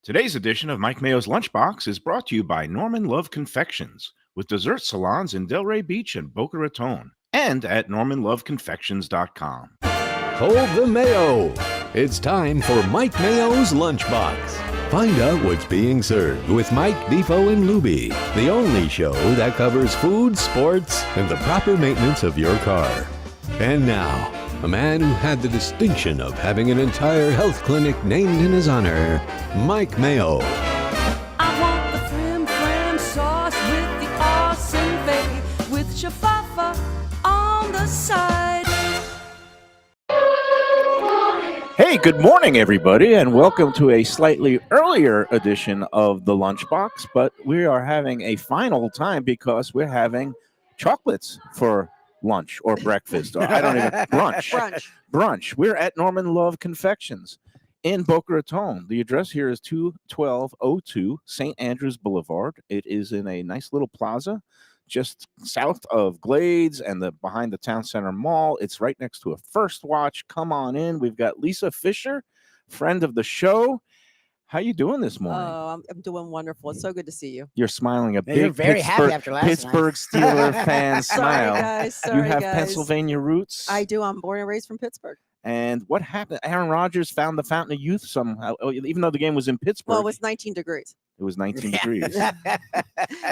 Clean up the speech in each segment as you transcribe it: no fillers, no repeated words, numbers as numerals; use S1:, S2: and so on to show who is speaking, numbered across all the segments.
S1: Today's edition of Mike Mayo's Lunchbox is brought to you by Norman Love Confections, with dessert salons in Delray Beach and Boca Raton, and at normanloveconfections.com.
S2: Hold the Mayo. It's time for Mike Mayo's Lunchbox. Find out what's being served with Mike, Defo, and Lubie, the only show that covers food, sports, and the proper maintenance of your car. And now, a man who had the distinction of having an entire health clinic named in his honor, Mike Mayo.
S3: I want the flim flam sauce with the awesome bay, with shafafa on the side.
S1: Hey, good morning, everybody, and welcome to a slightly earlier edition of the Lunchbox. But we are having a final time because we're having chocolates for lunch or breakfast, or I don't even brunch. We're at Norman Love Confections in Boca Raton. The address here is 21202 St. Andrews Boulevard. It is in a nice little plaza just south of Glades and behind the Town Center Mall. It's right next to a First Watch. Come on in. We've got Lisa Fisher, friend of the show. How you doing this morning?
S4: Oh, I'm doing wonderful. It's so good to see you.
S1: You're smiling a big
S5: You're very happy after last
S1: Pittsburgh Steeler fan smile.
S4: Sorry,
S1: You have
S4: guys.
S1: Pennsylvania roots.
S4: I do. I'm born and raised from Pittsburgh.
S1: And what happened? Aaron Rodgers found the fountain of youth somehow, even though the game was in Pittsburgh.
S4: Well, it was 19 degrees.
S1: It was 19 degrees.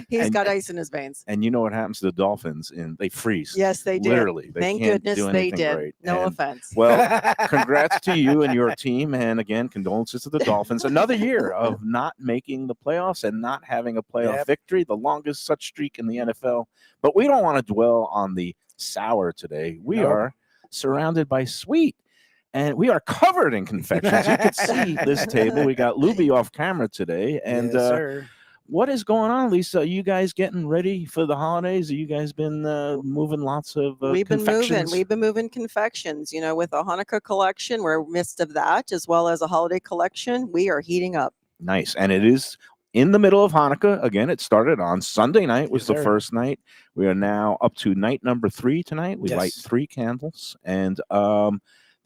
S4: He's got ice in his veins.
S1: And you know what happens to the Dolphins? They freeze.
S4: Yes, they do.
S1: Literally. They
S4: Thank
S1: can't
S4: goodness
S1: do
S4: they
S1: anything
S4: did.
S1: great.
S4: No
S1: And,
S4: offense.
S1: Well, congrats to you and your team. And again, condolences to the Dolphins. Another year of not making the playoffs and not having a playoff victory, the longest such streak in the NFL. But we don't want to dwell on the sour today. We are surrounded by sweet. And we are covered in confections. You can see this table. We got Lubie off camera today. And
S5: Yes, sir.
S1: what is going on, Lisa? Are you guys getting ready for the holidays? Have you guys been moving lots of confections?
S4: We've been moving confections. You know, with a Hanukkah collection, we're in the midst of that, as well as a holiday collection. We are heating up.
S1: Nice. And it is in the middle of Hanukkah. Again, it started on Sunday night was the first night. We are now up to night number 3 tonight. We light 3 candles. And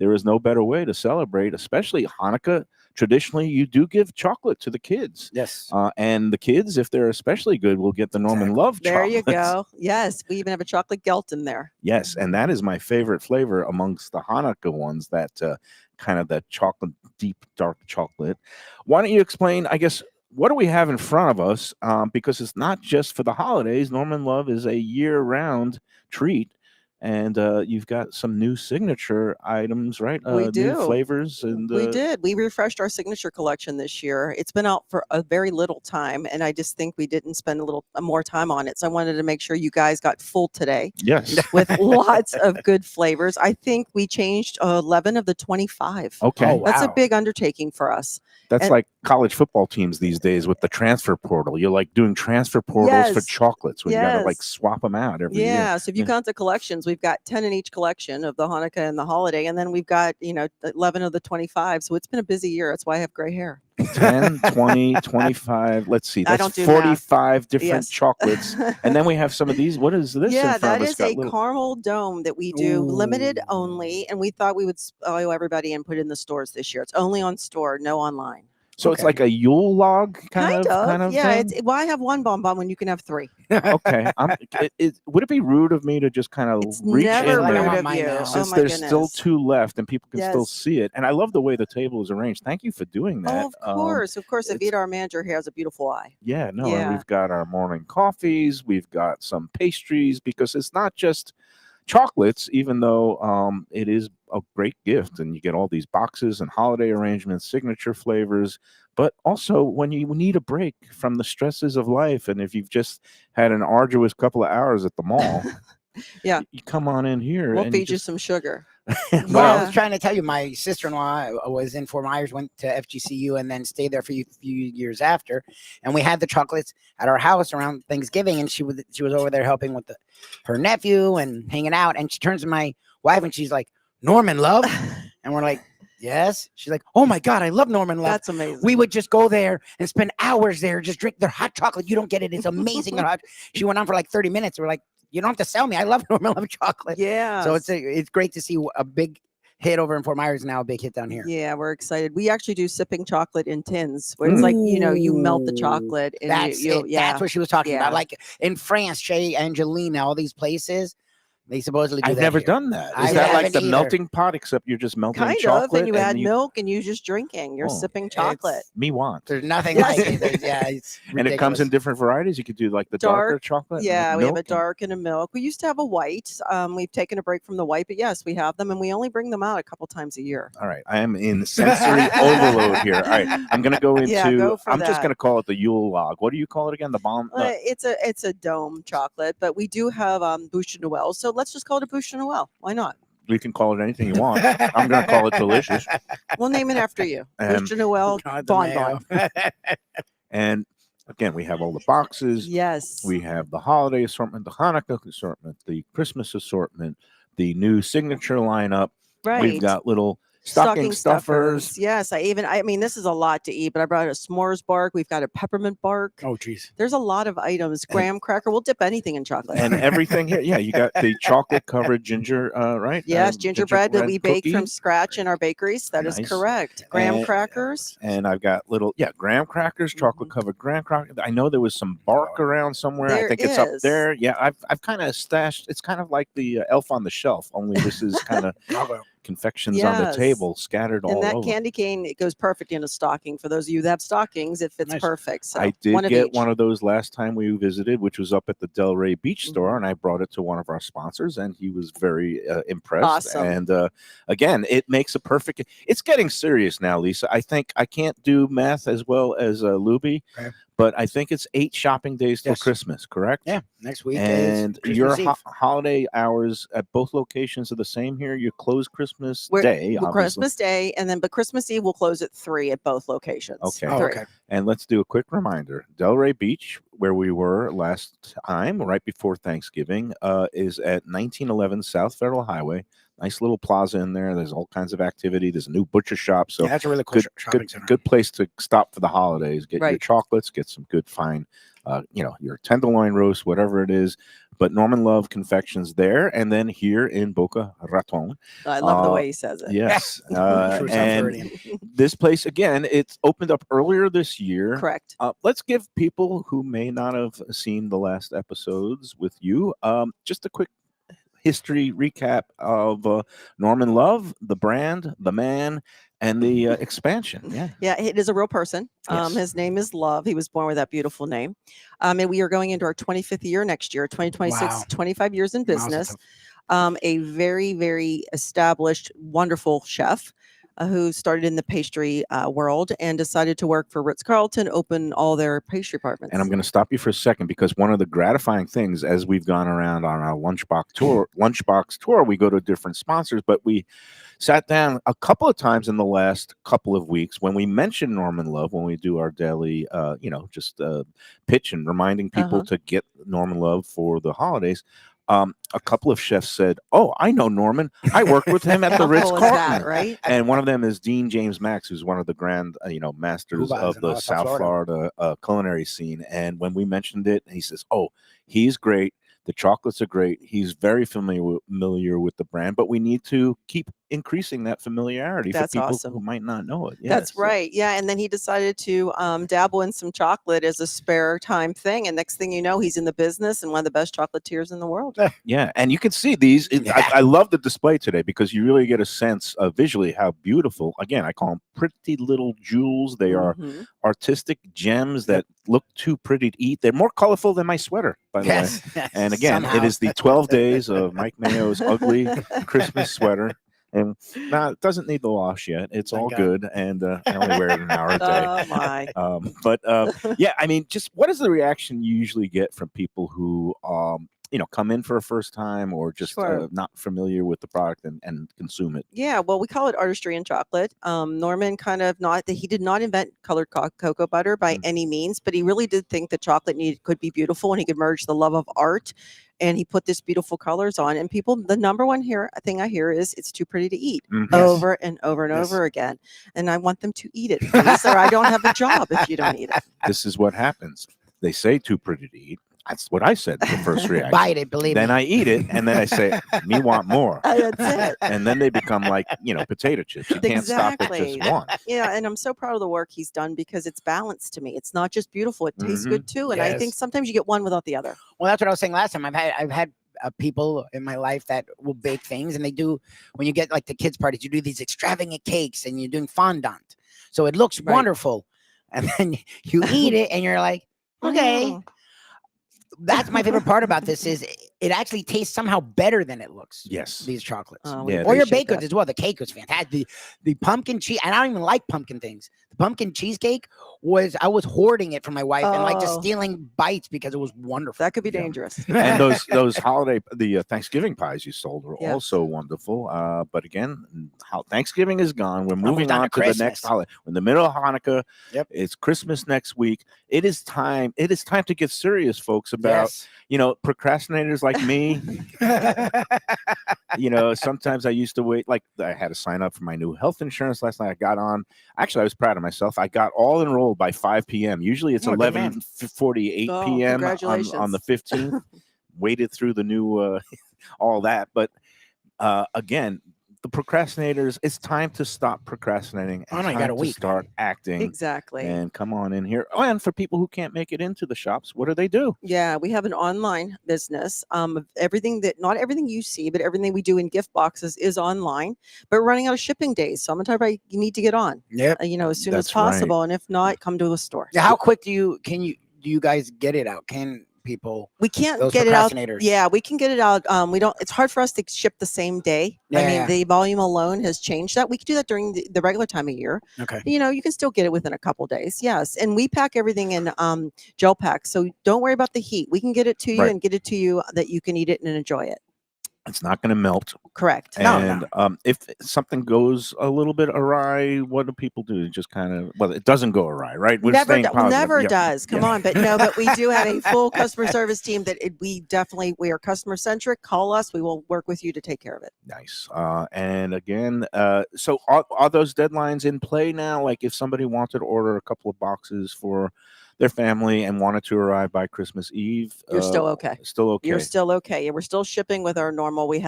S1: there is no better way to celebrate, especially Hanukkah. Traditionally, you do give chocolate to the kids.
S5: Yes.
S1: And the kids, if they're especially good, will get the Norman Love
S4: There
S1: chocolates.
S4: you go. Yes, we even have a chocolate gelt in there.
S1: Yes, and that is my favorite flavor amongst the Hanukkah ones, that kind of that chocolate, deep, dark chocolate. Why don't you explain, I guess, what do we have in front of us? Because it's not just for the holidays. Norman Love is a year-round treat. And you've got some new signature items, right?
S4: We do.
S1: New flavors. And
S4: We did. We refreshed our signature collection this year. It's been out for a very little time, and I just think we didn't spend a little more time on it. So I wanted to make sure you guys got full today.
S1: Yes.
S4: With lots of good flavors. I think we changed 11 of the 25.
S1: Okay.
S5: Oh,
S4: That's a
S5: wow.
S4: big undertaking for us.
S1: That's like college football teams these days with the transfer portal. You're like doing transfer portals for
S4: Yes.
S1: chocolates when you got to like
S4: Yes.
S1: swap them out every year.
S4: Yeah, so if you count the collections, we've got 10 in each collection of the Hanukkah and the holiday, and then we've got, 11 of the 25. So it's been a busy year. That's why I have gray hair.
S1: 10, 20, 25. Let's see.
S4: I
S1: That's
S4: don't do math.
S1: 45 different
S4: Yes.
S1: chocolates. And then we have some of these. What is this?
S4: Yeah,
S1: in front
S4: that
S1: of us?
S4: is
S1: Got
S4: a
S1: little-
S4: caramel dome that we do limited
S5: Ooh.
S4: only, and we thought we would spoil everybody and put it in the stores this year. It's only on store, no online.
S1: So it's
S5: Okay.
S1: like a Yule log kind of
S4: Yeah,
S1: thing?
S4: why have one bonbon when you can have 3?
S1: Okay. Would it be rude of me to just kind of
S4: It's
S1: reach
S4: never
S1: in
S5: I
S4: rude
S5: don't
S1: there?
S5: want
S4: of
S5: mine
S4: you.
S5: now.
S4: Oh
S1: Since
S4: my
S1: there's
S4: goodness.
S1: still 2 left and people can still
S4: Yes.
S1: see it. And I love the way the table is arranged. Thank you for doing that.
S4: Oh, of course.
S1: it's-
S4: Evita, our manager, here has a beautiful eye.
S1: Yeah, no, and
S4: Yeah.
S1: we've got our morning coffees, we've got some pastries, because it's not just chocolates, even though it is a great gift and you get all these boxes and holiday arrangements, signature flavors, but also when you need a break from the stresses of life, and if you've just had an arduous couple of hours at the mall,
S4: Yeah.
S1: you come on in here.
S4: We'll
S1: and
S4: feed you
S1: just-
S4: some sugar.
S5: Well, I
S4: Yeah.
S5: was trying to tell you, my sister-in-law was in Fort Myers, went to FGCU, and then stayed there for a few years after. And we had the chocolates at our house around Thanksgiving, and she was over there helping with her nephew and hanging out. And she turns to my wife and she's like, "Norman Love," and we're like, "Yes." She's like, "Oh my God, I love Norman Love.
S4: That's amazing.
S5: We would just go there and spend hours there, just drink their hot chocolate. You don't get it; it's amazing." Their hot. She went on for like 30 minutes. We're like, "You don't have to sell me. I love Norman Love chocolate."
S4: Yeah.
S5: So it's great to see a big hit over in Fort Myers, now a big hit down here.
S4: Yeah, we're excited. We actually do sipping chocolate in tins, where it's like, you melt the chocolate and
S5: That's
S4: you
S5: it.
S4: yeah.
S5: That's what she was talking
S4: Yeah.
S5: about. Like in France, Chez Angelina, all these places, they supposedly do
S1: I've
S5: that
S1: never
S5: here.
S1: done that.
S5: I
S1: Is that like
S5: haven't
S1: the
S5: either.
S1: melting pot, except you're just melting
S4: Kind
S1: chocolate?
S4: of, and you add milk and you just drinking. You're sipping chocolate.
S5: It's-
S1: Me want.
S5: There's nothing
S4: Yes.
S5: like it. It's
S1: And it comes in
S5: ridiculous.
S1: different varieties. You could do like the darker
S4: Dark,
S1: chocolate.
S4: Yeah,
S1: with
S4: we have a
S1: milk and-
S4: dark and a milk. We used to have a white. We've taken a break from the white, but yes, we have them, and we only bring them out a couple times a year.
S1: All right, I am in sensory overload here. All right, I'm going to go into.
S4: Yeah, go for
S1: I'm just
S4: that.
S1: going to call it the Yule log. What do you call it again? The bomb.
S4: It's a dome chocolate, but we do have Bouche de Noël, so let's just call it a Bouche de Noël. Why not?
S1: We can call it anything you want. I'm going to call it delicious.
S4: We'll name it after you.
S1: And-
S4: Bouche de Noël
S5: God, the
S4: bonbon.
S5: mayo.
S1: And again, we have all the boxes.
S4: Yes.
S1: We have the holiday assortment, the Hanukkah assortment, the Christmas assortment, the new signature lineup.
S4: right.
S1: We've got little stocking stuffers.
S4: Yes, I mean, this is a lot to eat, but I brought a s'mores bark. We've got a peppermint bark.
S5: Oh, geez.
S4: There's a lot of items. Graham cracker. We'll dip anything in chocolate.
S1: And everything here. Yeah, you got the chocolate covered ginger, right?
S4: Yes, gingerbread that we bake
S1: cookie.
S4: from scratch in our bakeries. That is
S1: Nice.
S4: correct. Graham
S1: And-
S4: crackers.
S1: And I've got little, graham crackers, chocolate covered graham crackers. I know there was some bark around somewhere. I
S4: There
S1: think it's up
S4: is.
S1: there. Yeah, I've kind of stashed. It's kind of like the elf on the shelf, only this is kind of confections on the
S4: Yes.
S1: table scattered all
S4: And that
S1: over.
S4: candy cane, it goes perfect in a stocking. For those of you that have stockings, it fits
S5: Nice.
S4: perfect. So
S1: I did
S4: one of
S1: get
S4: each.
S1: one of those last time we visited, which was up at the Delray Beach store,
S4: Mhm.
S1: and I brought it to one of our sponsors, and he was very impressed.
S4: Awesome.
S1: And again, it makes a perfect. It's getting serious now, Lisa. I think I can't do math as well as Lubie,
S5: Okay.
S1: but I think it's 8 shopping days till
S5: Yes.
S1: Christmas, correct?
S5: Yeah, next week
S1: And
S5: is
S1: your
S5: Christmas Eve.
S1: holiday hours at both locations are the same here. You close Christmas
S4: We're-
S1: Day,
S4: Well,
S1: obviously.
S4: Christmas Day, and then but Christmas Eve we'll close at 3 at both locations.
S1: Okay.
S5: Oh,
S4: 3.
S5: okay.
S1: And let's do a quick reminder. Delray Beach, where we were last time, right before Thanksgiving, is at 1911 South Federal Highway. Nice little plaza in there. There's all kinds of activity. There's a new butcher shop. So
S5: Yeah, that's a really cool
S1: good,
S5: shopping
S1: good,
S5: center.
S1: good place to stop for the holidays. Get your
S4: Right.
S1: chocolates, get some good fine, your tenderloin roast, whatever it is. But Norman Love Confections there, and then here in Boca Raton.
S4: I love the
S1: Uh,
S4: way he says it.
S1: Yes.
S5: True South
S1: And
S5: Floridian.
S1: this place, again, it's opened up earlier this year.
S4: Correct.
S1: Let's give people who may not have seen the last episodes with you just a quick history recap of Norman Love, the brand, the man, and the expansion. Yeah.
S4: Yeah, it is a real person.
S1: Yes.
S4: His name is Love. He was born with that beautiful name. And we are going into our 25th year next year, 2026,
S5: Wow.
S4: 25 years in
S5: Wow, that's
S4: business.
S5: tough.
S4: A very, very established, wonderful chef who started in the pastry world and decided to work for Ritz-Carlton, open all their pastry departments.
S1: And I'm going to stop you for a second because one of the gratifying things as we've gone around on our lunchbox tour, we go to different sponsors, but we sat down a couple of times in the last couple of weeks when we mentioned Norman Love, when we do our daily, just pitch and reminding people to get Norman Love for the holidays. A couple of chefs said, "Oh, I know Norman. I worked with him at the
S4: How cool is that,
S1: Ritz-Carlton."
S4: right?
S1: And one of them is Dean James Max, who's one of the grand, masters
S5: Ubas
S1: of
S5: in
S1: the
S5: South
S1: South Florida culinary scene. And when we mentioned it, he says, "Oh, he's great. The chocolates are great. He's very familiar with the brand, but we need to keep increasing that familiarity
S4: That's
S1: for people
S4: awesome.
S1: who might not know it."
S4: That's
S1: Yes.
S4: right. Yeah. And then he decided to dabble in some chocolate as a spare time thing. And next thing you know, he's in the business and one of the best chocolatiers in the world.
S1: Yeah, and you can see these. I love the display today because you really get a sense of visually how beautiful. Again, I call them pretty little jewels. They are
S4: Mhm.
S1: artistic gems that look too pretty to eat. They're more colorful than my sweater, by the way.
S5: Yes.
S1: And again,
S5: Somehow.
S1: it is the 12 days of Mike Mayo's ugly Christmas sweater. And now it doesn't need the wash yet. It's
S5: Thank
S1: all
S5: God.
S1: good. And I only wear it an hour a day.
S4: Oh, my.
S1: Yeah, I mean, just what is the reaction you usually get from people who, come in for a first time or just
S4: Sure.
S1: not familiar with the product and consume it?
S4: Yeah, well, we call it artistry in chocolate. Norman he did not invent colored cocoa butter by
S1: Mm.
S4: any means, but he really did think that chocolate could be beautiful and he could merge the love of art. And he put this beautiful colors on. And people, the number one thing I hear is it's too pretty to eat
S1: Mhm.
S5: Yes.
S4: over and over and
S5: Yes.
S4: over again. And I want them to eat it, please, or I don't have a job if you don't eat it.
S1: This is what happens. They say too pretty to eat. That's what I said. The first reaction.
S5: Bite it, believe
S1: Then
S5: me.
S1: I eat it, and then I say, "Me want more."
S4: That's it.
S1: And then they become like potato chips. You can't stop at
S4: Exactly.
S1: just one.
S4: Yeah, and I'm so proud of the work he's done because it's balanced to me. It's not just beautiful; it tastes
S1: Mhm.
S4: good too. And I think
S5: Yes.
S4: sometimes you get one without the other.
S5: Well, that's what I was saying last time. I've had people in my life that will bake things, and they do when you get like the kids' parties, you do these extravagant cakes, and you're doing fondant, so it looks
S4: Right.
S5: wonderful, and then you eat it, and you're like, okay.
S4: Mm.
S5: That's my favorite part about this is it actually tastes somehow better than it looks.
S1: Yes.
S5: These chocolates.
S4: We
S1: Yeah,
S5: Or your
S4: appreciate
S5: baked goods
S4: that.
S5: as well. The cake was fantastic. The pumpkin cheese, and I don't even like pumpkin things. The pumpkin cheesecake I was hoarding it from my wife and like just
S4: Oh.
S5: stealing bites because it was wonderful.
S4: That could be
S1: Yeah.
S4: dangerous.
S1: And those holiday Thanksgiving pies you sold were
S4: Yes.
S1: also wonderful. But again, how Thanksgiving is gone. We're
S5: we're
S1: moving
S5: down
S1: on
S5: to
S1: to the next
S5: Christmas.
S1: holiday. We're in the middle of Hanukkah.
S5: Yep.
S1: It's Christmas next week. It is time. It is time to get serious, folks, about procrastinators like me. Sometimes I used to wait. Like I had to sign up for my new health insurance last night. I got on. Actually, I was proud of myself. I got all enrolled by 5 p.m. Usually it's
S5: Oh, good man.
S1: 11:48
S4: Oh,
S1: p.m. on
S4: congratulations.
S1: the 15th. Waited through the new all that, but again, the procrastinators. It's time to stop procrastinating.
S5: Oh,
S1: and
S5: no, you got
S1: time
S5: a
S1: to
S5: week,
S1: start
S5: man.
S1: acting
S4: Exactly.
S1: and come on in here. Oh, and for people who can't make it into the shops, what do?
S4: Yeah, we have an online business. Everything not everything you see, but everything we do in gift boxes is online. But we're running out of shipping days, so I'm gonna tell everybody you need to get on.
S5: Yep.
S4: As soon as
S1: That's right.
S4: possible, and if not, come to a store.
S5: Now, how quick do you guys get it out? Can people?
S4: We can't
S5: Those
S4: get it out.
S5: procrastinators.
S4: Yeah, we can get it out. We don't. It's hard for us to ship the same day. I mean,
S5: Yeah.
S4: the volume alone has changed that. We can do that during the regular time of year.
S5: Okay.
S4: You can still get it within a couple days. Yes, and we pack everything in gel packs, so don't worry about the heat. We can get it to you
S1: Right.
S4: and get it to you that you can eat it and enjoy it.
S1: It's not going to melt.
S4: Correct.
S1: And if something goes a little bit awry, what do people do? Just kind of, it doesn't go awry, right? We're staying positive.
S4: Never
S1: Yeah.
S4: does. Come
S1: Yeah.
S4: on, but we do have a full customer service team that we are customer centric. Call us. We will work with you to take care of it.
S1: Nice. And again, so are those deadlines in play now? Like if somebody wanted to order a couple of boxes for their family and wanted to arrive by Christmas Eve,
S4: You're still okay.
S1: Still okay.
S4: You're still okay. We're still shipping with our normal. We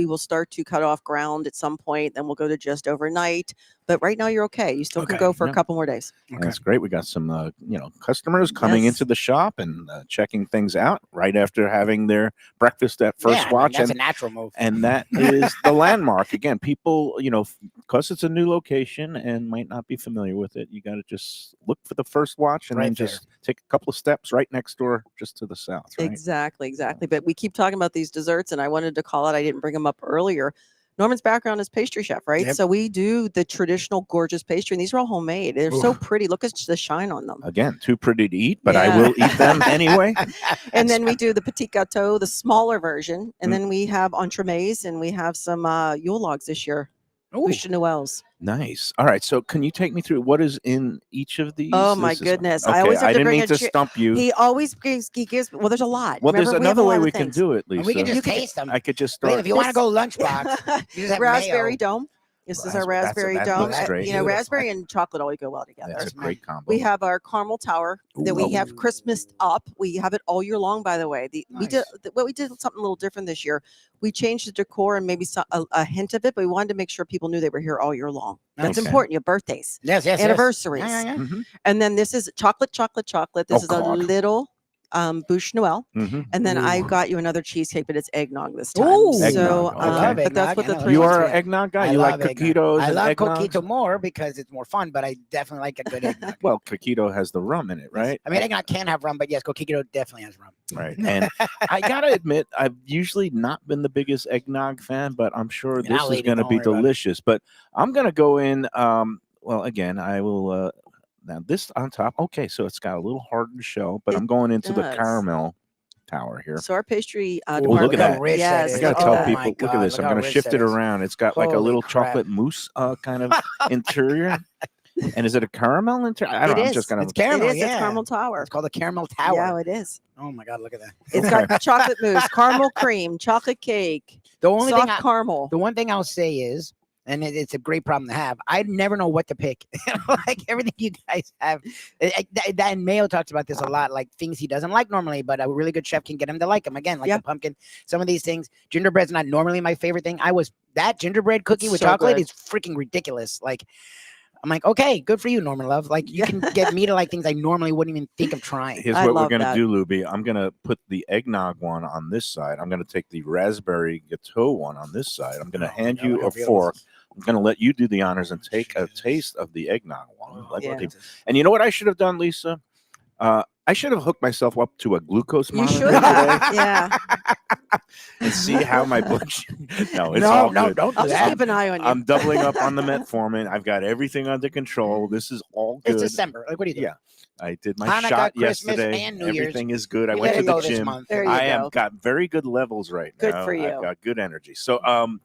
S4: will start to cut off ground at some point. Then we'll go to just overnight. But right now you're okay. You still can
S5: Okay.
S4: go for
S1: Yeah.
S4: a couple more days.
S5: Okay.
S1: That's great. We got some, customers coming
S4: Yes.
S1: into the shop and checking things out right after having their breakfast at First
S5: Yeah, I mean,
S1: Watch.
S5: that's a natural move.
S1: And that is the landmark. Again, people, because it's a new location and might not be familiar with it, you got to just look for the First Watch and
S5: Right
S1: then just take a couple of steps right next door, just to the south. Right?
S4: Exactly. But we keep talking about these desserts, and I wanted to call it. I didn't bring them up earlier. Norman's background is pastry chef, right?
S5: Yep.
S4: So we do the traditional gorgeous pastry, and these are all homemade. They're so pretty. Look at the shine on them.
S1: Again, too pretty to eat, but
S4: Yeah.
S1: I will eat them anyway.
S4: And then we do the petit gâteau, the smaller version, and
S1: Mm.
S4: then we have entremets, and we have some Yule logs this year.
S5: Ooh.
S4: Bûche de Noëls.
S1: Nice. All right. So can you take me through what is in each of these?
S4: Oh my
S1: This is-
S4: goodness!
S1: Okay,
S4: I always have to
S1: didn't
S4: bring
S1: mean
S4: a
S1: to
S4: chi-
S1: stump you.
S4: He always gives. Well, there's a lot.
S1: Well, there's
S4: Remember, we have
S1: another
S4: a
S1: way
S4: lot of
S1: we can
S4: things.
S1: do it,
S5: And
S1: Lisa.
S5: we can just
S4: You can-
S5: taste them.
S1: I could just
S5: Wait,
S1: start.
S5: if you want to
S4: This-
S5: go lunchbox, you just have
S4: Raspberry
S5: mayo.
S4: dome. This is our
S1: Raspberry-
S4: raspberry
S1: that
S4: dome.
S1: looks great.
S5: Beautiful.
S4: Raspberry and chocolate always go well together.
S1: That's a great combo.
S4: We have our caramel tower that we have
S5: Ooh.
S4: Christmas up. We have it all year long, by the way. We did something a little different this year. We changed the decor and maybe a hint of it, but we wanted to make sure people knew they were here all year long. That's
S1: Okay.
S4: important. Your birthdays,
S5: Yes,
S4: anniversaries.
S5: Yeah.
S1: Mhm,
S4: and then this is chocolate. This is a
S1: God.
S4: little bûche Noël.
S1: mhm.
S4: And then I
S5: Ooh.
S4: got you another cheesecake, but it's eggnog this time.
S5: Ooh.
S4: So,
S1: Eggnog,
S5: I love
S4: but that's
S5: eggnog.
S4: what the
S5: I know
S4: three
S1: You
S5: ones
S1: are
S5: we
S1: an
S5: have.
S1: eggnog guy.
S5: I
S1: You like
S5: love eggnog.
S1: coquitos
S5: I
S1: and
S5: love
S1: eggnog?
S5: coquito more because it's more fun, but I definitely like a good eggnog.
S1: Well, coquito has the rum in it, right?
S5: I mean, eggnog can have rum, but yes, coquito definitely has rum.
S1: Right. And I gotta admit, I've usually not been the biggest eggnog fan, but I'm sure
S5: You're not
S1: this is
S5: lady,
S1: going to
S5: don't
S1: be
S5: worry about it.
S1: delicious. But I'm going to go in. Well, again, I will. Now this on top. Okay, so it's got a little hardened shell, but
S4: It
S1: I'm going into the
S4: does.
S1: caramel tower here.
S4: So our pastry
S5: Ooh,
S1: look at
S4: department.
S1: that.
S5: rich
S4: Yes,
S5: that
S1: I
S5: is.
S1: gotta
S4: look at
S1: tell
S4: that.
S5: Oh
S1: people,
S5: my
S1: look at
S5: God,
S1: this.
S5: look
S1: I'm
S5: how
S1: going to
S5: rich
S1: shift
S5: that
S1: it
S5: is.
S1: around. It's got like a
S5: Holy
S1: little
S5: crap.
S1: chocolate mousse kind of interior. And is it a caramel interior? I don't know. I'm
S4: is.
S1: just going
S5: It's
S1: to.
S5: caramel.
S4: It is.
S5: Yeah.
S4: It's caramel tower.
S5: It's called a caramel tower.
S4: Yeah, it is.
S5: Oh my God, look at that.
S4: It's got chocolate mousse, caramel cream, chocolate cake,
S5: The only
S4: soft
S5: thing
S4: caramel.
S5: the one thing I'll say is, and it's a great problem to have. I never know what to pick. Like everything you guys have. And Mayo talks about this a lot, like things he doesn't like normally, but a really good chef can get him to like them. Again, like the pumpkin, some of these things. Gingerbread's not normally my favorite thing. That gingerbread cookie with chocolate is freaking ridiculous. Like, I'm like, okay, good for you, Norman Love. Like, you can get me to like things I normally wouldn't even think of trying.
S1: Here's what we're going to do, Lubie. I'm going to put the eggnog one on this side. I'm going to take the raspberry gâteau one on this side. I'm going to hand you a fork. I'm going to let you do the honors and take a taste of the eggnog one. And you know what I should have done, Lisa? I should have hooked myself up to a glucose monitor.
S4: You should have, yeah.
S1: And see how my blood sugar. No, all good.
S5: Don't do
S4: I'll just keep an eye on you.
S1: I'm doubling up on the metformin. I've got everything under control. This is all good.
S5: It's December. Like, what do you do?
S1: Yeah. I did my
S5: Hanukkah,
S1: shot
S5: Christmas,
S1: yesterday.
S5: and New
S1: Everything
S5: Year's.
S1: is good. I
S5: You
S1: went to
S5: gotta
S1: the
S5: go this
S1: gym.
S5: month.
S4: There you
S1: I
S4: go.
S1: have got very good levels right now.
S4: Good for you.
S1: I've got good energy. So
S5: I'm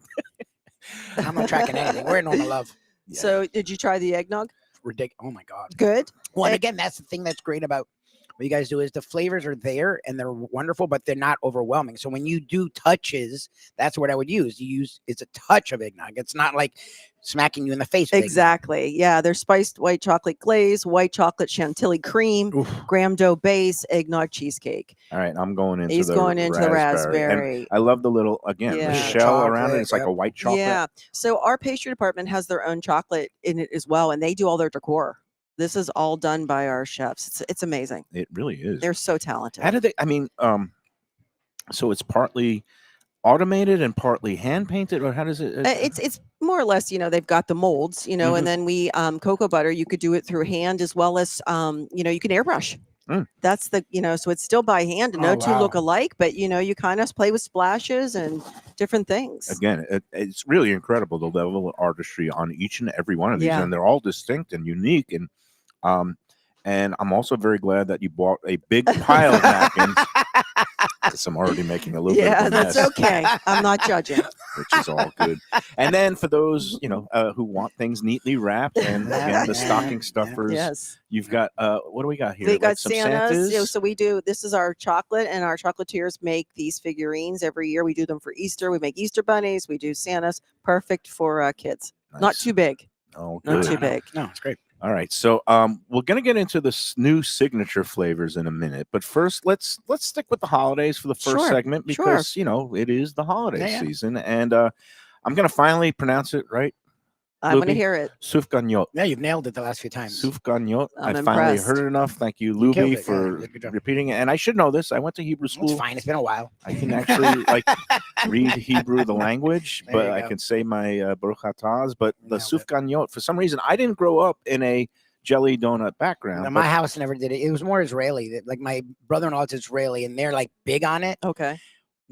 S5: not tracking anything. We're in Norman Love.
S4: So did you try the eggnog?
S5: Ridiculous. Oh my God.
S4: Good.
S5: Well, and again, that's the thing that's great about what you guys do is the flavors are there and they're wonderful, but they're not overwhelming. So when you do touches, that's what I would use. It's a touch of eggnog. It's not like smacking you in the face.
S4: Exactly. Yeah. There's spiced white chocolate glaze, white chocolate chantilly cream, graham dough base, eggnog cheesecake.
S1: all right, I'm going into
S4: He's going into the raspberry.
S1: And I love the little, again, the shell around it. It's like a white chocolate.
S4: Yeah. So our pastry department has their own chocolate in it as well, and they do all their decor. This is all done by our chefs. It's amazing.
S1: It really is.
S4: They're so talented.
S1: How do they? I mean, so it's partly automated and partly hand painted, or how does it?
S4: It's more or less, they've got the molds, and then we cocoa butter. You could do it through hand as well as you can airbrush. That's the so it's still by hand. No two look alike, but you kind of play with splashes and different things.
S1: Again, it's really incredible the level of artistry on each and every one of these, and they're all distinct and unique. And I'm also very glad that you bought a big pile of napkins. I'm already making a little bit of a mess.
S4: That's okay. I'm not judging.
S1: Which is all good. And then for those, who want things neatly wrapped, and again, the stocking stuffers, you've got, what do we got here?
S4: We got some Santas. So this is our chocolate, and our chocolatiers make these figurines every year. We do them for Easter. We make Easter bunnies. We do Santas. Perfect for kids. Nice. Not too big.
S1: Oh,
S4: good. Not too big.
S5: No, it's great.
S1: All right, so we're going to get into the new signature flavors in a minute, but first let's stick with the holidays for the first segment because it is the holiday season, and I'm going to finally pronounce it right.
S4: I'm going to hear it.
S1: Soufgagnotte.
S5: Yeah, you've nailed it the last few times.
S1: Soufgagnotte. I
S4: impressed.
S1: finally heard it enough. Thank you, Lubie, for repeating it. And I should know this. I went to Hebrew school.
S5: It's fine. It's been a while.
S1: I can actually read Hebrew, the language, but I can say my Baruch Atahs. But the Soufgagnotte, for some reason, I didn't grow up in a jelly donut background.
S5: No, my house never did it. It was more Israeli. Like my brother-in-law is Israeli, and they're like big on it.
S4: Okay.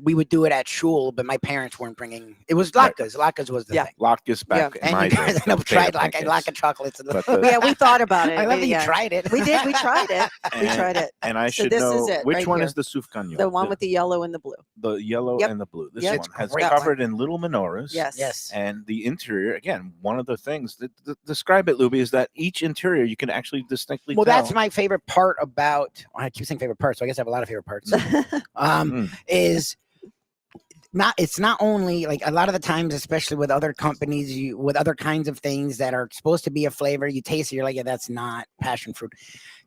S5: We would do it at shul, but my parents weren't bringing. It was latkes. Latkes was the thing.
S1: Latkes back in my
S5: and
S1: day.
S5: you guys tried latke chocolates.
S4: We thought about it.
S5: I love that you tried it.
S4: We did. We tried it. We tried it.
S1: And I should know which one is the Soufgagnotte.
S4: The one with the yellow and the blue.
S1: The yellow and the blue. This one has covered in little menorahs.
S4: Yes.
S1: And the interior, again, one of the things that describe it, Lubie, is that each interior you can actually distinctly tell.
S5: That's my favorite part about. I keep saying favorite part, so I guess I have a lot of favorite parts. Is it's not only like a lot of the times, especially with other companies, with other kinds of things that are supposed to be a flavor, you taste it, you're like, yeah, that's not passion fruit.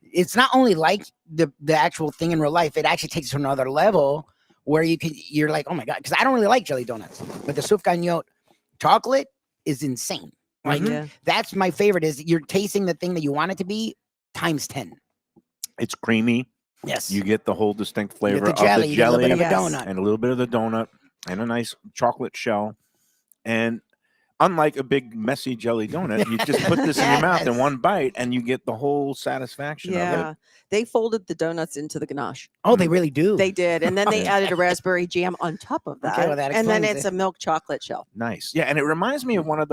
S5: It's not only like the actual thing in real life, it actually takes it to another level where you're like, oh my God, because I don't really like jelly donuts, but the Soufgagnotte chocolate is insane. Like that's my favorite, is you're tasting the thing that you want it to be times 10.
S1: It's creamy.
S5: Yes.
S1: You get the whole distinct flavor
S5: of the jelly,
S1: and a little bit
S5: of a donut.
S1: And a little bit of the donut. And a nice chocolate shell. And unlike a big messy jelly donut, you just put this in your mouth in one bite and you get the whole satisfaction of it.
S4: They folded the donuts into the ganache.
S5: Oh, they really do.
S4: They did. And then they added a raspberry jam on top of that.
S5: Okay, well, that
S4: and then it's a milk chocolate shell.
S1: Nice. Yeah, and it reminds me of one of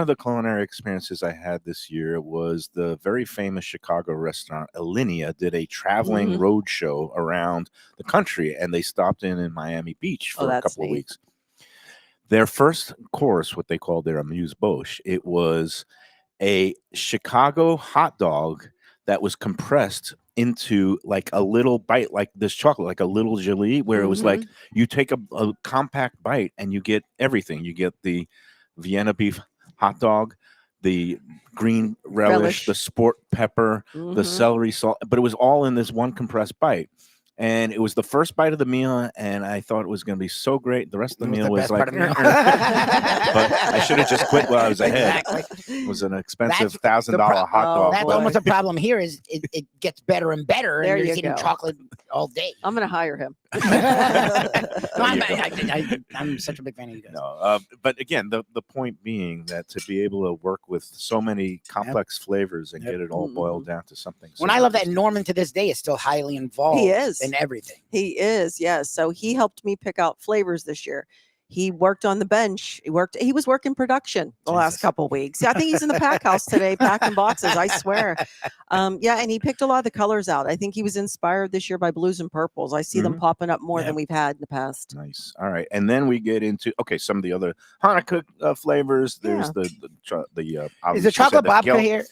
S1: the culinary experiences I had this year was the very famous Chicago restaurant Alinea did a traveling road show around the country, and they stopped in Miami Beach for a couple of weeks. Their first course, what they called their amuse-bouche, it was a Chicago hot dog that was compressed into like a little bite, like this chocolate, like a little gelée, where it was like you take a compact bite and you get everything. You get the Vienna beef hot dog, the green relish, the sport pepper, the celery salt, but it was all in this one compressed bite. And it was the first bite of the meal, and I thought it was going to be so great. The rest of the meal was like, but I should have just quit while I was ahead.
S5: Exactly.
S1: It was an expensive $1,000 hot dog.
S5: That's almost a problem here. Is it gets better and better,
S4: There
S5: and you're
S4: you
S5: eating
S4: go.
S5: chocolate all day.
S4: I'm going to hire him.
S5: I'm such a big fan of you guys.
S1: No, but again, the point being that to be able to work with so many complex flavors and get it all boiled down to something.
S5: When I love that Norman to this day is still highly involved.
S4: He is.
S5: In everything.
S4: He is, yes. So he helped me pick out flavors this year. He worked on the bench. He was working production the last couple of weeks. I think he's in the pack house today, packing boxes. I swear. Yeah, and he picked a lot of the colors out. I think he was inspired this year by blues and purples. I see them popping up more than we've had in the past.
S1: Nice. All right, and then we get into some of the other Hanukkah flavors. There's the
S5: is the chocolate babka here?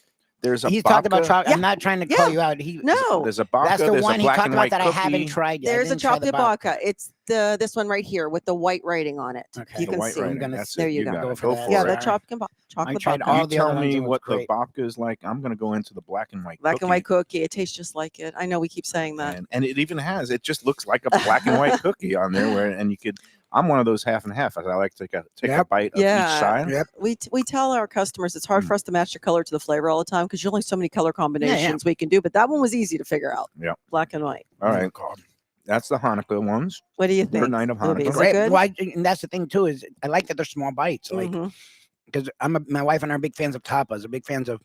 S1: There's a
S5: He's
S1: babka.
S5: talked about chocolate. I'm not trying to call you out.
S1: There's a babka.
S5: That's the
S1: there's
S5: one
S1: a
S5: he
S1: black
S5: talked
S1: and
S5: about
S1: white
S5: that
S1: cookie.
S5: I haven't tried yet.
S4: There's a chocolate babka. It's this one right here with the white writing on it.
S5: Okay.
S4: You can see. There you go.
S1: Go for
S4: Yeah,
S1: it.
S4: the chocolate
S5: tried
S4: babka.
S5: all
S1: You
S5: the
S1: tell
S5: other ones
S1: me
S5: and
S1: what
S5: what's
S1: the babka is like. I'm going to go into the black and white
S4: Black and white cookie. It tastes just like it. I know we keep saying that.
S1: and it even has. It just looks like a black and white cookie on there. And you could. I'm one of those half and half. I like to take a bite of each side.
S4: We tell our customers it's hard for us to match the color to the flavor all the time because there's only so many color combinations we can do. But that one was easy to figure out.
S1: Yeah,
S4: black and white.
S1: All right, that's the Hanukkah ones.
S4: What do you think?
S1: Third night of Hanukkah.
S4: Is it good?
S5: Well, and that's the thing too is I like that they're small bites. Like because my wife and I are big fans of tapas. Are big fans of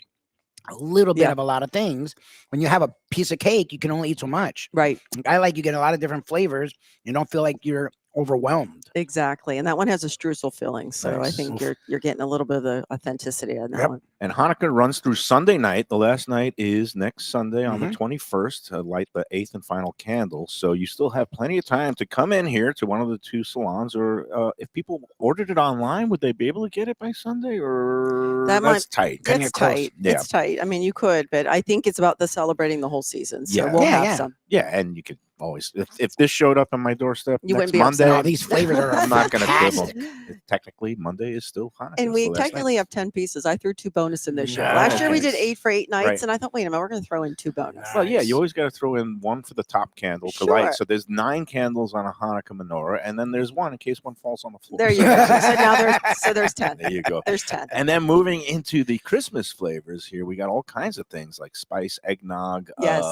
S5: a little bit of a lot of things. When you have a piece of cake, you can only eat so much.
S4: Right.
S5: I like you get a lot of different flavors. You don't feel like you're overwhelmed.
S4: Exactly. And that one has a streusel filling. So I think you're getting a little bit of the authenticity on that one.
S1: And Hanukkah runs through Sunday night. The last night is next Sunday on the 21st to light the 8th and final candle. So you still have plenty of time to come in here to one of the two salons, or if people ordered it online, would they be able to get it by Sunday? Or that's tight.
S4: It's tight.
S1: Yeah.
S4: It's tight. I mean, you could, but I think it's about the celebrating the whole season. So we'll have some.
S1: Yeah, and you could always, if this showed up on my doorstep
S4: you
S1: next
S4: wouldn't be
S1: Monday,
S5: no, these flavors are
S1: I'm not going to quibble.
S5: fantastic.
S1: Technically, Monday is still Hanukkah.
S4: And we
S1: so
S4: technically have 10 pieces. I threw 2 bonus in this year.
S1: No.
S4: Last year we did 8 for 8 nights,
S1: Right.
S4: and I thought, wait a minute, we're going to throw in 2 bonus.
S1: Well, yeah, you always got to throw in one for the top candle to light. So there's 9 candles on a Hanukkah menorah, and then there's one in case one falls on the floor.
S4: There you go. So now there's 10.
S1: There you go.
S4: There's 10.
S1: And then moving into the Christmas flavors here, we got all kinds of things like spice, eggnog.
S4: Yes.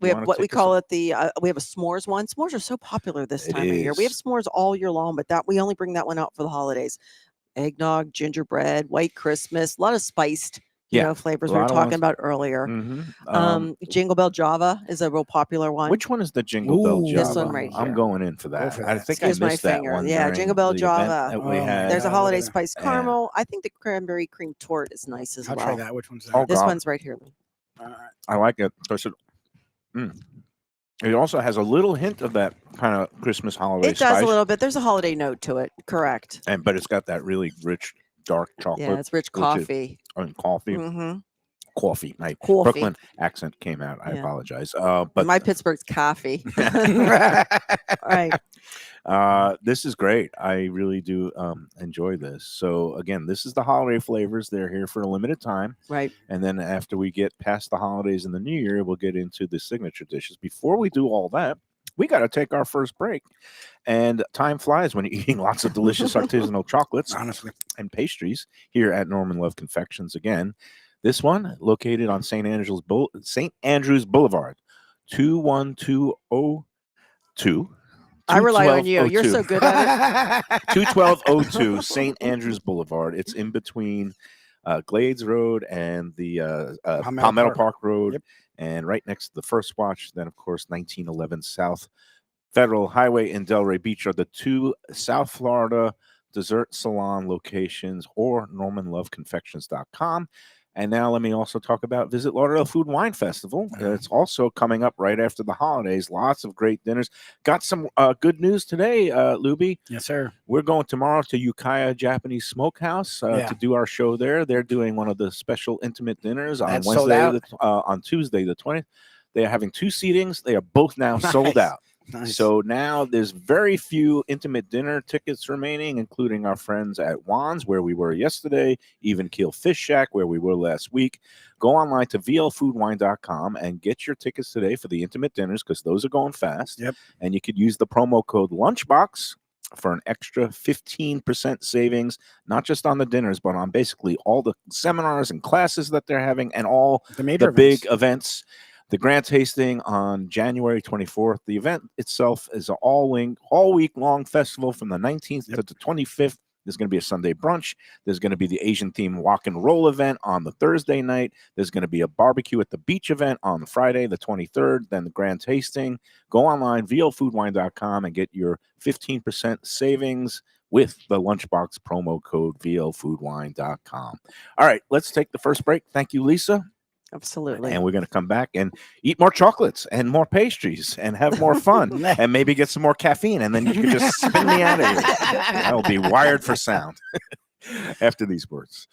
S4: We have what we call it we have a s'mores one. S'mores are so popular this time of year. We have s'mores all year long, but we only bring that one out for the holidays. Eggnog, gingerbread, white Christmas, a lot of spiced flavors we were talking about earlier. Jingle Bell Java is a real popular one.
S1: Which one is the Jingle Bell Java?
S4: This one right here.
S1: I'm going in for that. I think
S4: Excuse
S1: I
S4: my
S1: missed that
S4: finger.
S1: one.
S4: Yeah, Jingle Bell Java.
S1: That we had.
S4: There's a holiday spice caramel. I think the cranberry cream tort is nice as well.
S5: I'll try that. Which one's that?
S4: This one's right here.
S1: I like it. It also has a little hint of that kind of Christmas holiday
S4: spice. It does
S1: spice.
S4: a little bit. There's a holiday note to it. Correct.
S1: But it's got that really rich, dark chocolate.
S4: Yeah, it's rich coffee.
S1: Coffee. Coffee. My
S4: Coffee.
S1: Brooklyn accent came out. I apologize. But
S4: my Pittsburgh's coffee. Right.
S1: This is great. I really do enjoy this. So again, this is the holiday flavors. They're here for a limited time.
S4: Right.
S1: And then after we get past the holidays and the new year, we'll get into the signature dishes. Before we do all that, we got to take our first break. And time flies when you're eating lots of delicious artisanal chocolates,
S5: honestly, and
S1: pastries here at Norman Love Confections again. This one located on St. Andrews Boulevard, 21202.
S4: I rely on you. You're so good at it.
S1: 21202 St. Andrews Boulevard. It's in between Glades Road and the Palmetto Park Road.
S5: Yep.
S1: And right next to the First Watch. Then, of course, 1911 South Federal Highway in Delray Beach are the 2 South Florida dessert salon locations, or NormanLoveConfections.com. And now let me also talk about Visit Lauderdale Food and Wine Festival. It's also coming up right after the holidays. Lots of great dinners. Got some good news today, Lubie.
S5: Yes, sir.
S1: We're going tomorrow to Ukiah Japanese Smokehouse to do our show there. They're doing one of the special intimate dinners on Wednesday, on Tuesday the 20th. They are having 2 seatings. They are both now sold out.
S5: Nice.
S1: So now there's very few intimate dinner tickets remaining, including our friends at Juan's, where we were yesterday, Even Keel Fish Shack, where we were last week. Go online to vlfoodwine.com and get your tickets today for the intimate dinners, because those are going fast.
S5: Yep.
S1: And you could use the promo code Lunchbox for an extra 15% savings, not just on the dinners, but on basically all the seminars and classes that they're having and all
S5: The major
S1: the big events. The Grand Tasting on January 24th. The event itself is an all-week long festival from the 19th to the 25th. There's going to be a Sunday brunch. There's going to be the Asian-themed walk and roll event on the Thursday night. There's going to be a barbecue at the beach event on the Friday, the 23rd, then the Grand Tasting. Go online, vlfoodwine.com, and get your 15% savings with the Lunchbox promo code vlfoodwine.com. All right, let's take the first break. Thank you, Lisa.
S4: Absolutely.
S1: And we're going to come back and eat more chocolates and more pastries and have more fun and maybe get some more caffeine. And then you can just spin me out of here. I'll be wired for sound after these words.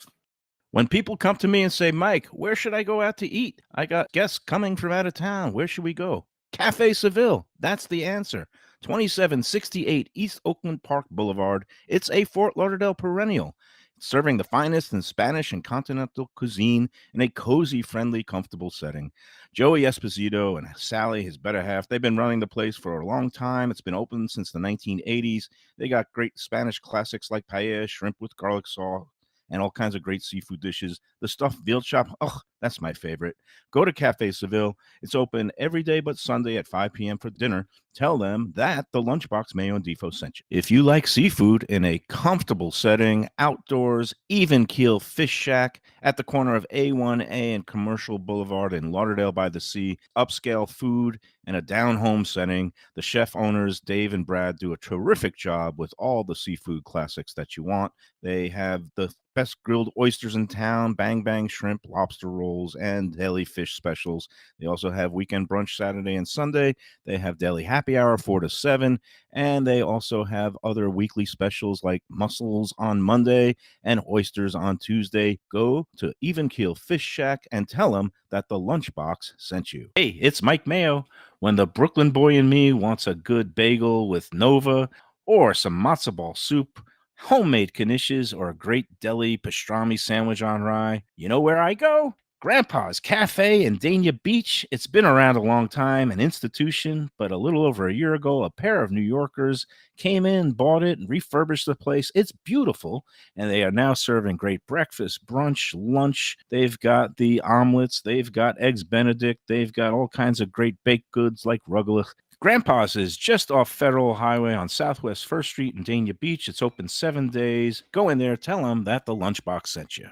S1: When people come to me and say, Mike, where should I go out to eat? I got guests coming from out of town. Where should we go? Cafe Seville. That's the answer. 2768 East Oakland Park Boulevard. It's a Fort Lauderdale perennial, serving the finest in Spanish and continental cuisine in a cozy, friendly, comfortable setting. Joey Esposito and Sally, his better half, they've been running the place for a long time. It's been open since the 1980s. They got great Spanish classics like paella, shrimp with garlic sauce, and all kinds of great seafood dishes. The stuffed veal chop, oh, that's my favorite. Go to Cafe Seville. It's open every day but Sunday at 5 p.m. for dinner. Tell them that the Lunchbox Mayo and Defo sent you. If you like seafood in a comfortable setting, outdoors, Even Keel Fish Shack at the corner of A1A and Commercial Boulevard in Lauderdale by the Sea, upscale food in a down-home setting. The chef owners, Dave and Brad, do a terrific job with all the seafood classics that you want. They have the best grilled oysters in town, bang bang shrimp, lobster rolls, and deli fish specials. They also have weekend brunch Saturday and Sunday. They have deli happy hour 4 to 7, and they also have other weekly specials like mussels on Monday and oysters on Tuesday. Go to Even Keel Fish Shack and tell them that the Lunchbox sent you. Hey, it's Mike Mayo. When the Brooklyn boy in me wants a good bagel with Nova or some matzo ball soup, homemade knishes, or a great deli pastrami sandwich on rye, you know where I go? Grandpa's Cafe in Dania Beach. It's been around a long time, an institution, but a little over a year ago, a pair of New Yorkers came in, bought it, and refurbished the place. It's beautiful, and they are now serving great breakfast, brunch, lunch. They've got the omelets. They've got eggs Benedict. They've got all kinds of great baked goods like rugelach. Grandpa's is just off Federal Highway on Southwest 1st Street in Dania Beach. It's open 7 days. Go in there, tell them that the Lunchbox sent you.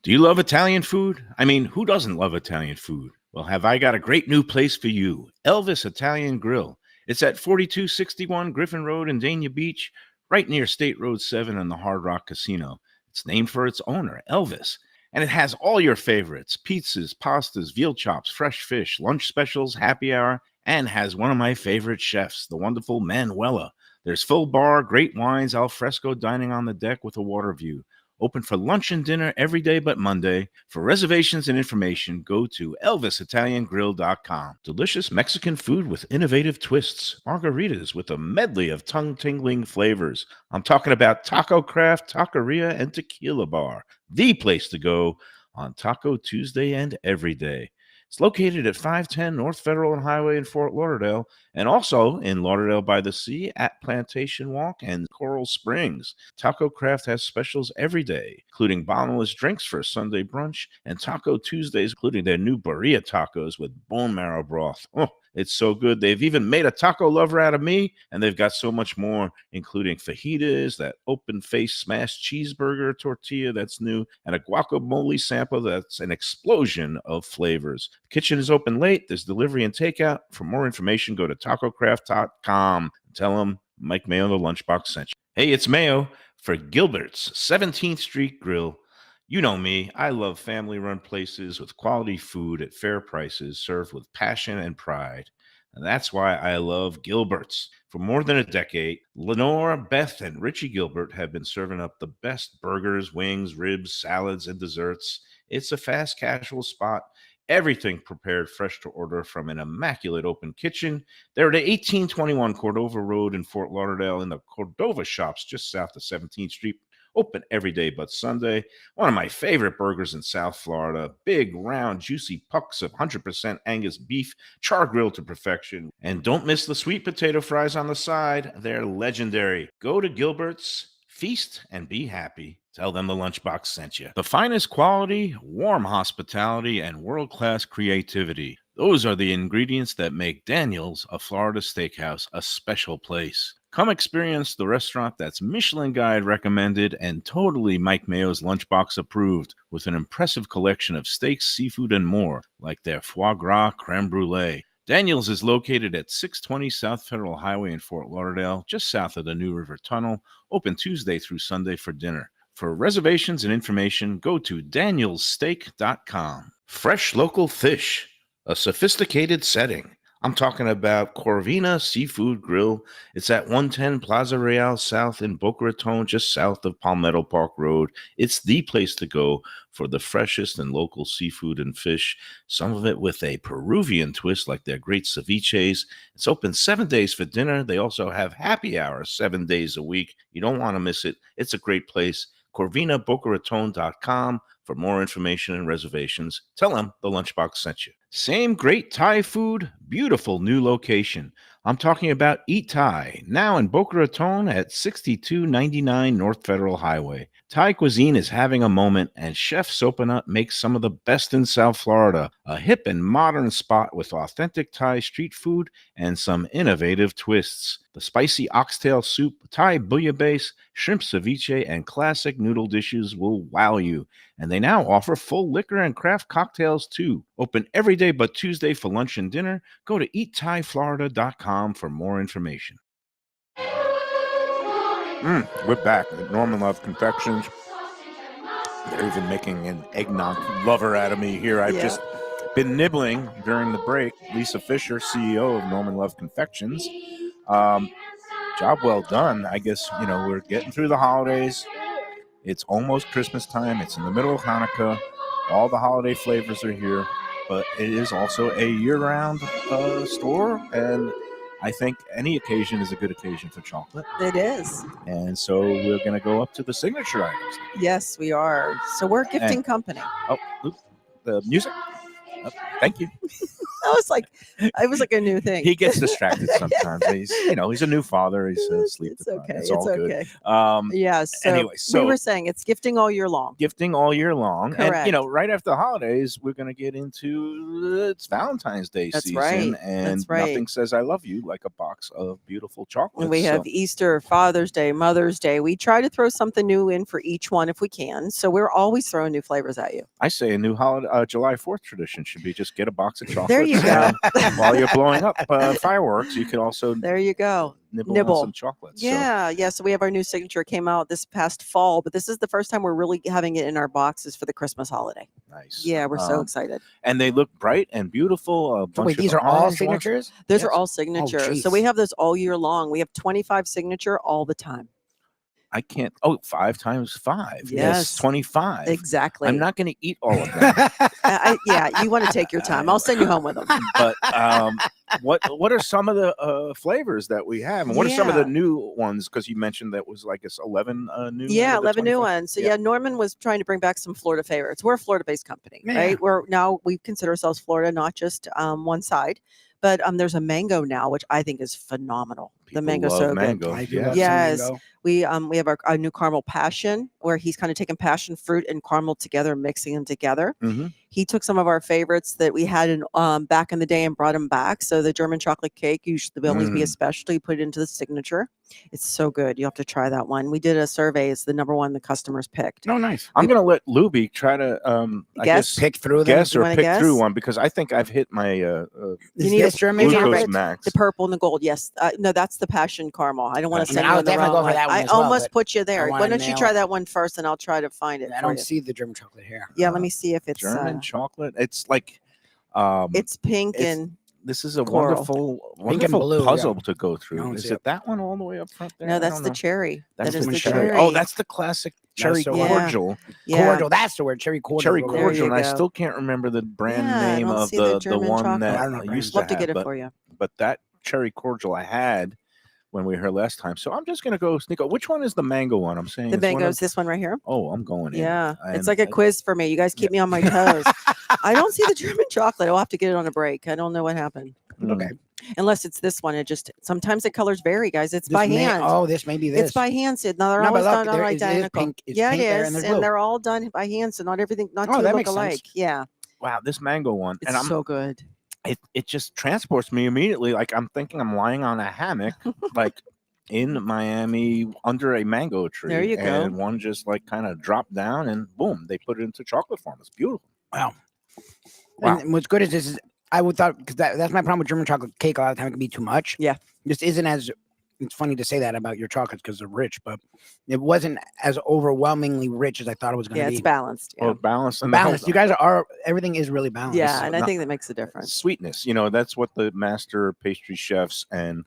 S1: Do you love Italian food? I mean, who doesn't love Italian food? Well, have I got a great new place for you, Elvis Italian Grill. It's at 4261 Griffin Road in Dania Beach, right near State Road 7 and the Hard Rock Casino. It's named for its owner, Elvis. And it has all your favorites, pizzas, pastas, veal chops, fresh fish, lunch specials, happy hour, and has one of my favorite chefs, the wonderful Manuela. There's full bar, great wines, al fresco dining on the deck with a water view. Open for lunch and dinner every day but Monday. For reservations and information, go to elvisitaliangrill.com. Delicious Mexican food with innovative twists. Margaritas with a medley of tongue-tingling flavors. I'm talking about Taco Craft, Taqueria, and Tequila Bar. The place to go on Taco Tuesday and every day. It's located at 510 North Federal and Highway in Fort Lauderdale, and also in Lauderdale by the Sea at Plantation Walk and Coral Springs. Taco Craft has specials every day, including bottomless drinks for a Sunday brunch, and Taco Tuesdays, including their new birria tacos with bone marrow broth. Oh, it's so good. They've even made a taco lover out of me, and they've got so much more, including fajitas, that open-face smashed cheeseburger tortilla that's new, and a guacamole sample that's an explosion of flavors. The kitchen is open late. There's delivery and takeout. For more information, go to tacocraft.com. Tell them Mike Mayo, the Lunchbox, sent you. Hey, it's Mayo for Gilbert's 17th Street Grill. You know me, I love family-run places with quality food at fair prices served with passion and pride. And that's why I love Gilbert's. For more than a decade, Lenore, Beth, and Richie Gilbert have been serving up the best burgers, wings, ribs, salads, and desserts. It's a fast casual spot Everything prepared fresh to order from an immaculate open kitchen. They're at 1821 Cordova Road in Fort Lauderdale in the Cordova Shops just south of 17th Street. Open every day but Sunday. One of my favorite burgers in South Florida. Big, round, juicy pucks of 100% Angus beef, char grilled to perfection. And don't miss the sweet potato fries on the side. They're legendary. Go to Gilbert's, feast, and be happy. Tell them the Lunchbox sent you. The finest quality, warm hospitality, and world-class creativity. Those are the ingredients that make Daniel's, a Florida steakhouse, a special place. Come experience the restaurant that's Michelin Guide recommended and totally Mike Mayo's Lunchbox approved, with an impressive collection of steaks, seafood, and more, like their foie gras creme brulee. Daniel's is located at 620 South Federal Highway in Fort Lauderdale, just south of the New River Tunnel, open Tuesday through Sunday for dinner. For reservations and information, go to danielssteak.com. Fresh local fish, a sophisticated setting. I'm talking about Corvina Seafood Grill. It's at 110 Plaza Real South in Boca Raton, just south of Palmetto Park Road. It's the place to go for the freshest and local seafood and fish, some of it with a Peruvian twist like their great ceviches. It's open 7 days for dinner. They also have happy hours 7 days a week. You don't want to miss it. It's a great place. CorvinaBocaRaton.com for more information and reservations. Tell them the Lunchbox sent you. Same great Thai food, beautiful new location. I'm talking about Eat Thai, now in Boca Raton at 6299 North Federal Highway. Thai cuisine is having a moment, and Chef Sopanut makes some of the best in South Florida. A hip and modern spot with authentic Thai street food and some innovative twists. The spicy oxtail soup, Thai bouillabaisse, shrimp ceviche, and classic noodle dishes will wow you. And they now offer full liquor and craft cocktails too. Open every day but Tuesday for lunch and dinner. Go to eatthaiflorida.com for more information. We're back at Norman Love Confections. They're even making an eggnog lover out of me here. I've just been nibbling during the break. Lisa Fisher, CEO of Norman Love Confections. Job well done. I guess, we're getting through the holidays. It's almost Christmas time. It's in the middle of Hanukkah. All the holiday flavors are here, but it is also a year-round store, and I think any occasion is a good occasion for chocolate.
S4: It is.
S1: And so we're going to go up to the signature items.
S4: Yes, we are. So we're a gifting company.
S1: Oh, the music. Thank you.
S4: It was like a new thing.
S1: He gets distracted sometimes. He's a new father. He's asleep.
S4: It's okay.
S1: It's all
S4: okay.
S1: good.
S4: So
S1: anyway,
S4: we were saying it's gifting all year long.
S1: Gifting all year long.
S4: Correct.
S1: And, right after the holidays, we're going to get into it's Valentine's Day season.
S4: Right.
S1: And
S4: That's right.
S1: Nothing says I love you like a box of beautiful chocolates.
S4: And we have Easter, Father's Day, Mother's Day. We try to throw something new in for each one if we can. So we're always throwing new flavors at you.
S1: I say a new holiday, July 4th tradition should be just get a box of chocolates.
S4: There you go.
S1: While you're blowing up fireworks, you could also
S4: there you go.
S1: Nibble. On some chocolates.
S4: Yeah. So we have our new signature. It came out this past fall, but this is the first time we're really having it in our boxes for the Christmas holiday.
S1: Nice.
S4: Yeah, we're so excited.
S1: And they look bright and beautiful.
S5: Wait, these are all signatures?
S4: Those are all signatures. So we have those all year long. We have 25 signature all the time.
S1: I can't. 5 times 5.
S4: Yes,
S1: 25.
S4: Exactly.
S1: I'm not going to eat all of them.
S4: You want to take your time. I'll send you home with them.
S1: But what are some of the flavors that we have, and what are some of the new ones? Because you mentioned that was like 11 new.
S4: Yeah, 11 new ones. So Norman was trying to bring back some Florida favorites. We're a Florida-based company, right? We consider ourselves Florida, not just one side. But there's a mango now, which I think is phenomenal.
S1: People
S4: the mango's
S1: love
S4: so
S1: mango.
S4: good.
S5: Yes.
S4: Yes. We have our new caramel passion, where he's kind of taken passion fruit and caramel together, mixing them together.
S1: Mm-hmm.
S4: He took some of our favorites that we had in back in the day and brought them back. So the German chocolate cake usually will always be a specialty. Put it into the signature. It's so good. You have to try that one. We did a survey. It's the number one the customers picked.
S5: Oh, nice.
S1: I'm going to let Lubie try to
S5: pick through them.
S1: Guess or pick through one, because I think I've hit my
S4: you need a
S1: glucose max.
S4: The purple and the gold. Yes. No, that's the passion caramel. I don't want to send you
S5: I'll
S4: on the
S5: definitely
S4: wrong
S5: go for that one
S4: I
S5: as well,
S4: almost put you there. Why don't you try
S5: it.
S4: that one first, and I'll try to find it.
S5: I don't see the German chocolate here.
S4: Yeah, let me see if it's
S1: German chocolate. It's like
S4: it's pink and
S1: this is a
S4: Coral.
S1: wonderful
S5: blue, yeah.
S1: puzzle to go
S5: I
S1: through.
S5: don't
S1: Is
S5: see
S1: it
S5: it.
S1: that one all the way up front there?
S4: No,
S1: I
S4: that's
S1: don't
S4: the
S1: know.
S4: cherry.
S1: That's
S4: That is
S1: the
S4: the
S1: cherry.
S4: cherry.
S1: Oh, that's the classic cherry
S5: the one.
S1: cordial.
S4: Yeah.
S5: Cordial. That's the word. Cherry cordial.
S1: Cherry
S5: Go
S4: There
S1: cordial,
S4: you
S1: and I
S4: go.
S1: still can't remember the brand
S4: Yeah, I
S1: name
S4: don't
S1: of
S4: see the
S1: the
S4: German
S1: one
S4: chocolate.
S1: that
S5: I don't know
S1: I
S5: brands.
S1: used to
S4: Love to
S1: have,
S4: get it
S1: but,
S4: for you.
S1: but that cherry cordial I had when we were here last time. So I'm just gonna go sneak up. Which one is the mango one? I'm saying
S4: The
S1: it's one
S4: mango's
S1: of,
S4: this one right here.
S1: oh, I'm going in.
S4: Yeah,
S1: And
S4: it's like a quiz for me. You guys keep me on my toes. I don't see the German chocolate. I'll have to get it on a break. I don't know what happened.
S5: Okay.
S4: Unless it's this one. It just sometimes the colors vary, guys. It's
S5: This
S4: by
S5: may-
S4: hand.
S5: Oh, this may be this.
S4: It's by hand. So they're
S5: No, but
S4: always
S5: look,
S4: not all
S5: there is- it is
S4: identical.
S5: pink- it's
S4: Yeah,
S5: pink
S4: it
S5: there
S4: is,
S5: and there's
S4: and
S5: blue.
S4: they're all done by hand. So not everything, not
S5: Oh,
S4: two
S5: that
S4: look
S5: makes sense.
S4: alike. Yeah,
S1: Wow, this mango one,
S4: it's
S1: and I'm
S4: so good.
S1: it just transports me immediately. Like I'm thinking I'm lying on a hammock, like in Miami under a mango tree.
S4: There you go.
S1: And one just like kind of dropped down, and boom, they put it into chocolate form. It's beautiful.
S5: Wow.
S1: Wow.
S5: And what's good is this is I would thought because that's my problem with German chocolate cake. A lot of time it can be too much.
S4: Yeah.
S5: This isn't as. It's funny to say that about your chocolates because they're rich, but it wasn't as overwhelmingly rich as I thought it was going to
S4: Yeah,
S5: be.
S4: it's balanced. Yeah,
S1: Well, balanced and
S5: Balanced. You guys are everything is really balanced.
S4: yeah, and I
S1: not-
S4: think that makes a difference.
S1: Sweetness, that's what the master pastry chefs and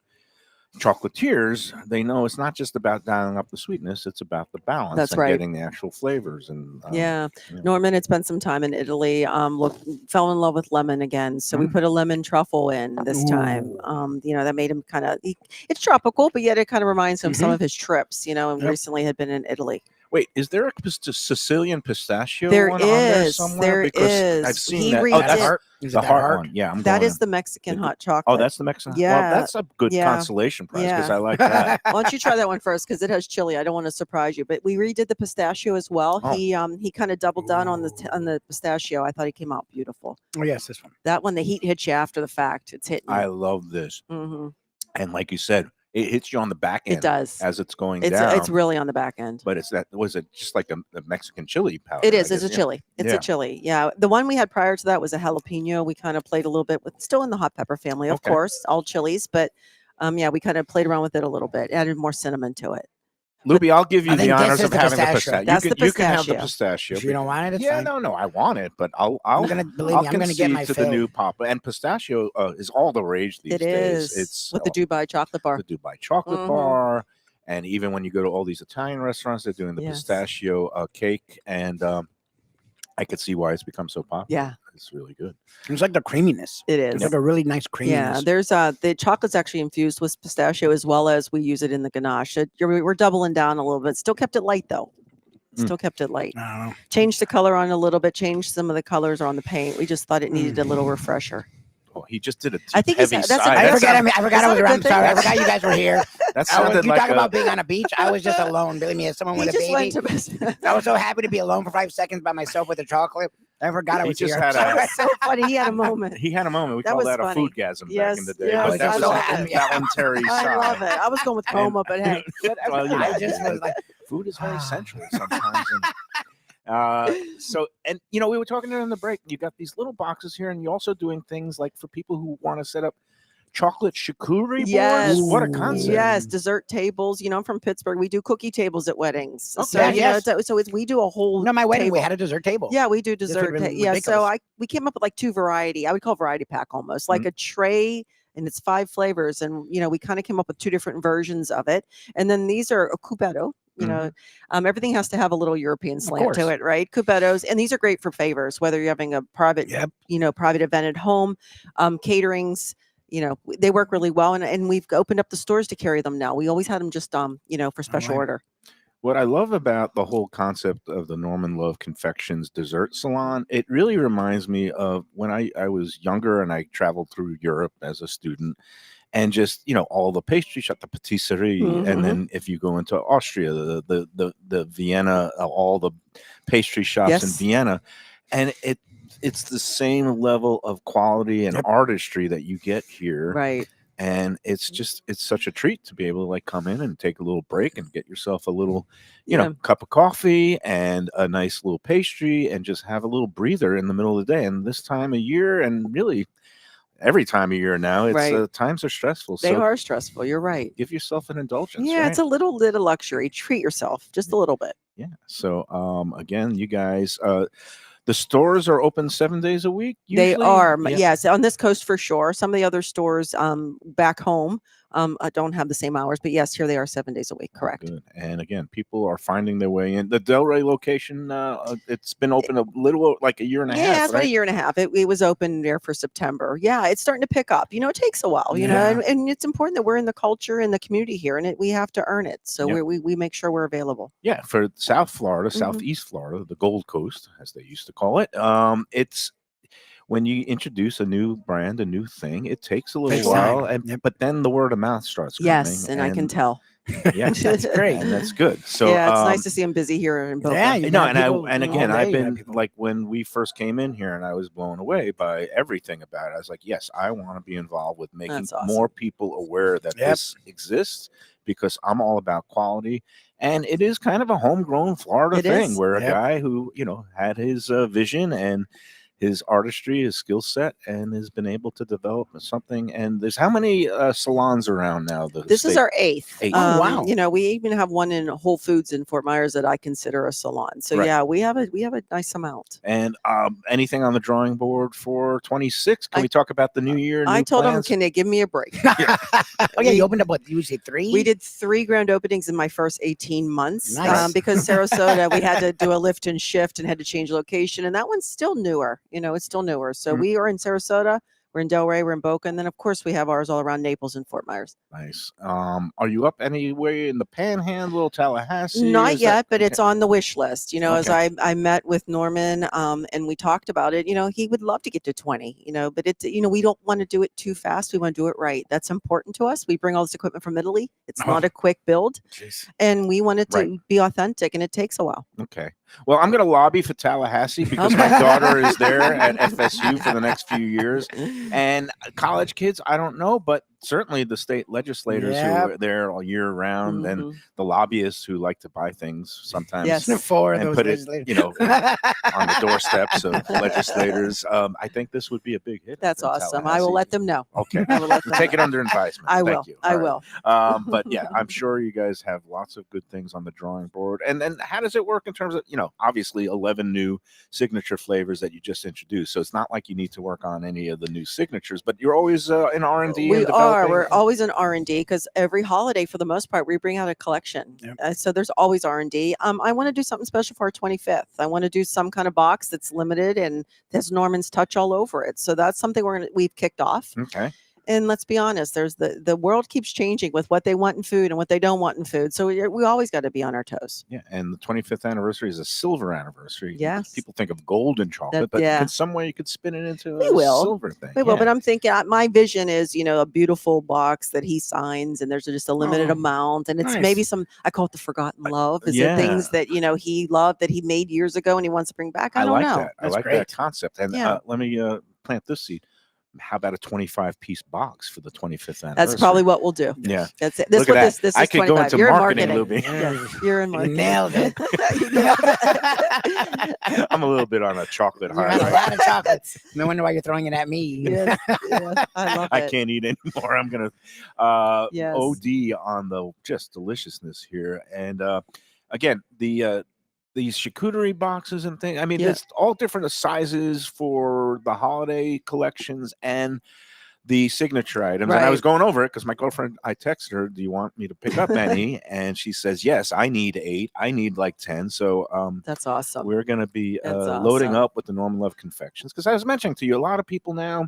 S1: chocolatiers, they know it's not just about dialing up the sweetness, it's about the balance.
S4: That's
S1: and
S4: right.
S1: getting the actual flavors. And
S4: Yeah.
S1: yeah.
S4: Norman had spent some time in Italy. Fell in love with lemon again. So we put a lemon truffle in this time. That made him kind of. It's tropical, but yet it kind of reminds him of some of his trips. And
S5: Yep.
S4: recently had been in Italy.
S1: Wait, is there a Sicilian pistachio
S4: There
S1: one on there
S4: is.
S1: somewhere?
S4: There
S1: Because
S4: is.
S1: I've seen
S4: He
S1: that.
S4: redid-
S1: Oh, that's
S5: heart. Is it
S1: the
S5: that
S1: heart
S5: heart?
S1: one. Yeah, I'm
S4: That
S1: going.
S4: is the Mexican
S1: the-
S4: hot chocolate.
S1: Oh, that's the Mexican.
S4: Yeah.
S1: Well, that's a good
S4: Yeah.
S1: consolation prize because
S4: Yeah.
S1: I like that.
S4: Why don't you try that one first because it has chili. I don't want to surprise you, but we redid the pistachio as well.
S1: Oh.
S4: He kind of doubled down on the pistachio. I thought he came out beautiful.
S5: Oh yes, this one.
S4: That one, the heat hits you after the fact. It's hitting.
S1: I love this.
S4: hmm
S1: And like you said, it hits you on the back end
S4: It does.
S1: as it's going
S4: It's
S1: down.
S4: it's really on the back end.
S1: But was it just like a Mexican chili powder?
S4: It is.
S1: I
S4: It's a
S1: guess,
S4: chili. It's
S1: Yeah.
S4: a chili. Yeah. The one we had prior to that was a jalapeno. We kind of played a little bit with, still in the hot pepper family, of
S1: Okay.
S4: course, all chilies, but we kind of played around with it a little bit, added more cinnamon to it.
S1: Lubie, I'll give you
S5: I
S1: the
S5: think this
S1: honors
S5: is
S1: of
S5: the
S1: having the
S5: pistachio.
S1: pistachio.
S4: That's the
S1: You can have the
S4: pistachio.
S1: pistachio.
S5: If you don't want it, it's
S1: yeah,
S5: fine.
S1: no, I want it, but I'll
S5: I'm gonna believe
S1: I'll
S5: me. I'm gonna get
S1: concede
S5: my
S1: to
S5: fill.
S1: the new pop. And pistachio is all the rage these
S4: It
S1: days.
S4: is.
S1: It's
S4: with the Dubai chocolate bar.
S1: the Dubai chocolate
S4: Mhm.
S1: bar, and even when you go to all these Italian restaurants, they're doing the
S4: Yes.
S1: pistachio cake, and I could see why it's become so popular.
S4: Yeah,
S1: It's really good.
S5: It's like the creaminess.
S4: it
S5: It's
S4: is.
S5: like a really nice
S4: Yeah,
S5: creaminess.
S4: there's the chocolate's actually infused with pistachio as well as we use it in the ganache. We're doubling down a little bit. Still kept it light though. Still kept it light.
S5: I don't know.
S4: Changed the color on a little bit. Changed some of the colors on the paint. We just thought it needed a little refresher.
S1: Oh, he just did a
S4: I think
S1: heavy
S4: that's a-
S1: sigh.
S5: I
S4: That
S5: forgot.
S1: sounded-
S5: I forgot.
S4: that's
S5: I was
S4: not a
S5: around.
S4: good thing.
S5: Sorry, I forgot you guys were here.
S1: That
S5: I was,
S1: sounded
S5: you
S1: like
S5: talk
S1: a,
S5: about being on a beach. I was just alone. Believe me, as someone
S4: He
S5: with a
S4: just
S5: baby,
S4: went to.
S5: I was so happy to be alone for 5 seconds by myself with a chocolate. I forgot I
S1: He
S5: was
S1: just
S5: here.
S1: had
S4: That
S1: a-
S4: was so funny. He had a moment.
S1: He had a moment. We
S4: That
S1: call
S4: was
S1: that
S4: funny.
S1: a foodgasm back in
S4: Yes,
S1: the day.
S4: yes,
S1: but that
S5: I
S1: was
S5: love
S1: a
S5: it.
S1: voluntary
S4: I
S1: sigh.
S4: love it. I was going with coma, but hey, whatever.
S1: Well, you know,
S5: I just was like,
S1: food is very sensual sometimes. And we were talking in the break. You got these little boxes here, and you're also doing things like for people who want to set up chocolate charcuterie
S4: Yes.
S1: boards. What a concept!
S4: Yes, dessert tables. I'm from Pittsburgh. We do cookie tables at weddings.
S1: Okay.
S4: So
S5: Yes.
S4: we do a whole.
S5: no, my wedding, we
S4: table.
S5: had a dessert table.
S4: Yeah, we do
S5: This
S4: dessert.
S5: would've been
S4: Yeah, so
S5: ridiculous.
S4: we came up with like two variety. I would call variety pack almost like a tray, and it's 5 flavors. And we kind of came up with 2 different versions of it. And then these are a cubetto. Everything has to have a little European slant to
S5: course.
S4: it, right? Cubettos, and these are great for favors, whether you're having a private,
S5: Yep.
S4: private event at home, caterings. They work really well, and we've opened up the stores to carry them now. We always had them just, for special
S5: right.
S4: order.
S1: What I love about the whole concept of the Norman Love Confections dessert salon, it really reminds me of when I was younger and I traveled through Europe as a student, and just all the pastry shop, the patisserie,
S4: Mhm.
S1: and then if you go into Austria, the Vienna, all the pastry shops in
S4: Yes.
S1: Vienna, and it's the same level of quality and
S5: Yep.
S1: artistry that you get here.
S4: Right.
S1: And it's such a treat to be able to like come in and take a little break and get yourself a little,
S4: Yeah.
S1: cup of coffee and a nice little pastry and just have a little breather in the middle of the day. And this time of year, and really every time of year now, it's
S4: Right.
S1: Times are stressful.
S4: They
S1: So
S4: are stressful. You're right.
S1: give yourself an indulgence.
S4: Yeah,
S1: right?
S4: it's a little bit of luxury. Treat yourself just a little bit.
S1: Yeah. So again, you guys, The stores are open 7 days a week.
S4: They
S1: Usually?
S4: are,
S1: Yeah.
S4: yes, on this coast for sure. Some of the other stores back home don't have the same hours, but yes, here they are 7 days a week. Correct.
S1: Good. And again, people are finding their way in. The Delray location, it's been open a little, like a year and a half.
S4: Yeah, it's about a
S1: right?
S4: year and a half. It was open there for September. Yeah, it's starting to pick up. It takes a while,
S5: Yeah.
S4: and it's important that we're in the culture and the community here, and we have to earn it. So
S1: Yep.
S4: we make sure we're available.
S1: Yeah, for South Florida,
S4: Mhm.
S1: Southeast Florida, the Gold Coast, as they used to call it. It's when you introduce a new brand, a new thing, it takes a little
S5: Takes
S1: while,
S5: time.
S1: and
S5: Yep.
S1: but then the word of mouth starts coming.
S4: Yes, and I can tell.
S1: Yeah,
S5: That's great.
S1: and that's good. So
S4: yeah, it's nice to see them busy here in Boca.
S5: Yeah, you
S1: no,
S5: got
S1: and
S5: people
S1: and
S5: all
S1: again,
S5: day,
S1: I've
S5: you got
S1: been
S5: people.
S1: like when we first came in here, and I was blown away by everything about it. I was like, yes, I want to be involved with making
S4: That's awesome.
S1: more people aware that
S5: Yep.
S1: this exists, because I'm all about quality, and it is kind of a homegrown Florida
S4: It
S1: thing
S4: is.
S1: where a
S5: Yep.
S1: guy who had his vision and his artistry, his skill set, and has been able to develop something. And there's how many salons around now?
S4: This is our eighth.
S1: Eighth.
S5: Oh, wow.
S4: We even have one in Whole Foods in Fort Myers that I consider a salon. So
S1: Right.
S4: yeah, we have a nice amount.
S1: And anything on the drawing board for 26? Can
S4: I-
S1: we talk about the new year?
S4: I
S1: new
S4: told them,
S1: plans?
S4: can they give me a break?
S5: Oh yeah,
S4: We-
S5: you opened up what? You say 3?
S4: We did 3 grand openings in my first 18 months
S5: Nice.
S4: because Sarasota, we had to do a lift and shift and had to change location. And that one's still newer. It's still newer. So
S1: Mhm.
S4: we are in Sarasota, we're in Delray, we're in Boca. And then, of course, we have ours all around Naples and Fort Myers.
S1: Nice. Are you up anywhere in the Panhandle, Tallahassee?
S4: Not
S1: Is
S4: yet,
S1: that-
S4: but it's on the wish list. As
S1: Okay.
S4: I met with Norman and we talked about it, he would love to get to 20, but it's, we don't want to do it too fast. We want to do it right. That's important to us. We bring all this equipment from Italy. It's not a quick build,
S5: Jeez.
S4: and we want it to
S1: Right.
S4: be authentic, and it takes a while.
S1: Okay. Well, I'm going to lobby for Tallahassee because my daughter is there at FSU for the next few years. And college kids, I don't know, but certainly the state legislators who
S5: Yep.
S1: are there all year round, and
S4: Mhm.
S1: the lobbyists who like to buy things sometimes
S4: Yes.
S5: 4 of
S1: and
S5: those
S1: put it,
S5: legislators.
S1: on the doorsteps of legislators. I think this would be a big hit.
S4: That's
S1: in
S4: awesome. I will
S1: Tallahassee.
S4: let them know.
S1: Okay.
S4: I will let them
S1: Take
S4: know.
S1: it under advisement.
S4: I
S1: Thank
S4: will.
S1: you.
S4: I
S1: All right.
S4: will.
S1: But yeah, I'm sure you guys have lots of good things on the drawing board. And then how does it work in terms of, obviously 11 new signature flavors that you just introduced. So it's not like you need to work on any of the new signatures, but you're always in R&D.
S4: We
S1: and
S4: are.
S1: developing.
S4: We're always in R&D because every holiday, for the most part, we bring out a collection.
S5: Yep.
S4: So there's always R&D. I want to do something special for our 25th. I want to do some kind of box that's limited and has Norman's touch all over it. So that's something we've kicked off.
S1: Okay.
S4: And let's be honest, there's the world keeps changing with what they want in food and what they don't want in food. So we always got to be on our toes.
S1: Yeah. And the 25th anniversary is a silver anniversary.
S4: Yes.
S1: People think of gold and chocolate, but
S4: yeah.
S1: in some way you could spin it into
S4: We
S1: a
S4: will.
S1: silver thing.
S4: We will,
S1: Yeah.
S4: but I'm thinking my vision is, a beautiful box that he signs, and there's just a limited
S5: Oh,
S4: amount, and it's
S5: nice.
S4: maybe I call it the forgotten love. Is
S1: yeah.
S4: it things that he loved that he made years ago and he wants to bring back? I don't
S1: like
S4: know.
S1: that. I
S5: That's
S1: like that
S5: great.
S1: concept. And
S4: Yeah.
S1: let me plant this seed. How about a 25-piece box for the 25th anniversary?
S4: That's probably what we'll do.
S1: Yeah.
S4: That's it. This
S1: Look at
S4: what
S1: that.
S4: this
S1: I
S4: is
S1: could go
S4: 25.
S1: into
S4: You're in
S1: marketing,
S4: marketing.
S1: Lubie.
S4: Yes, you're in
S5: You
S4: marketing.
S5: nailed it.
S4: You nailed it.
S1: I'm a little bit on a chocolate
S5: You
S1: high.
S5: had a
S1: right
S5: lot of chocolates. No wonder why you're throwing it at me.
S4: Yes, yes, I love
S1: I
S4: it.
S1: can't eat anymore. I'm gonna
S4: Yes.
S1: OD on the just deliciousness here. And again, these charcuterie boxes and things. I mean,
S4: Yeah.
S1: there's all different sizes for the holiday collections and the signature items. And I was
S4: Right.
S1: going over it because my girlfriend, I texted her, "Do you want me to pick up any?" And she says, "Yes, I need 8. I need like 10." So
S4: That's awesome.
S1: we're going to be
S4: That's
S1: loading
S4: awesome.
S1: up with the Norman Love Confections, because I was mentioning to you, a lot of people now,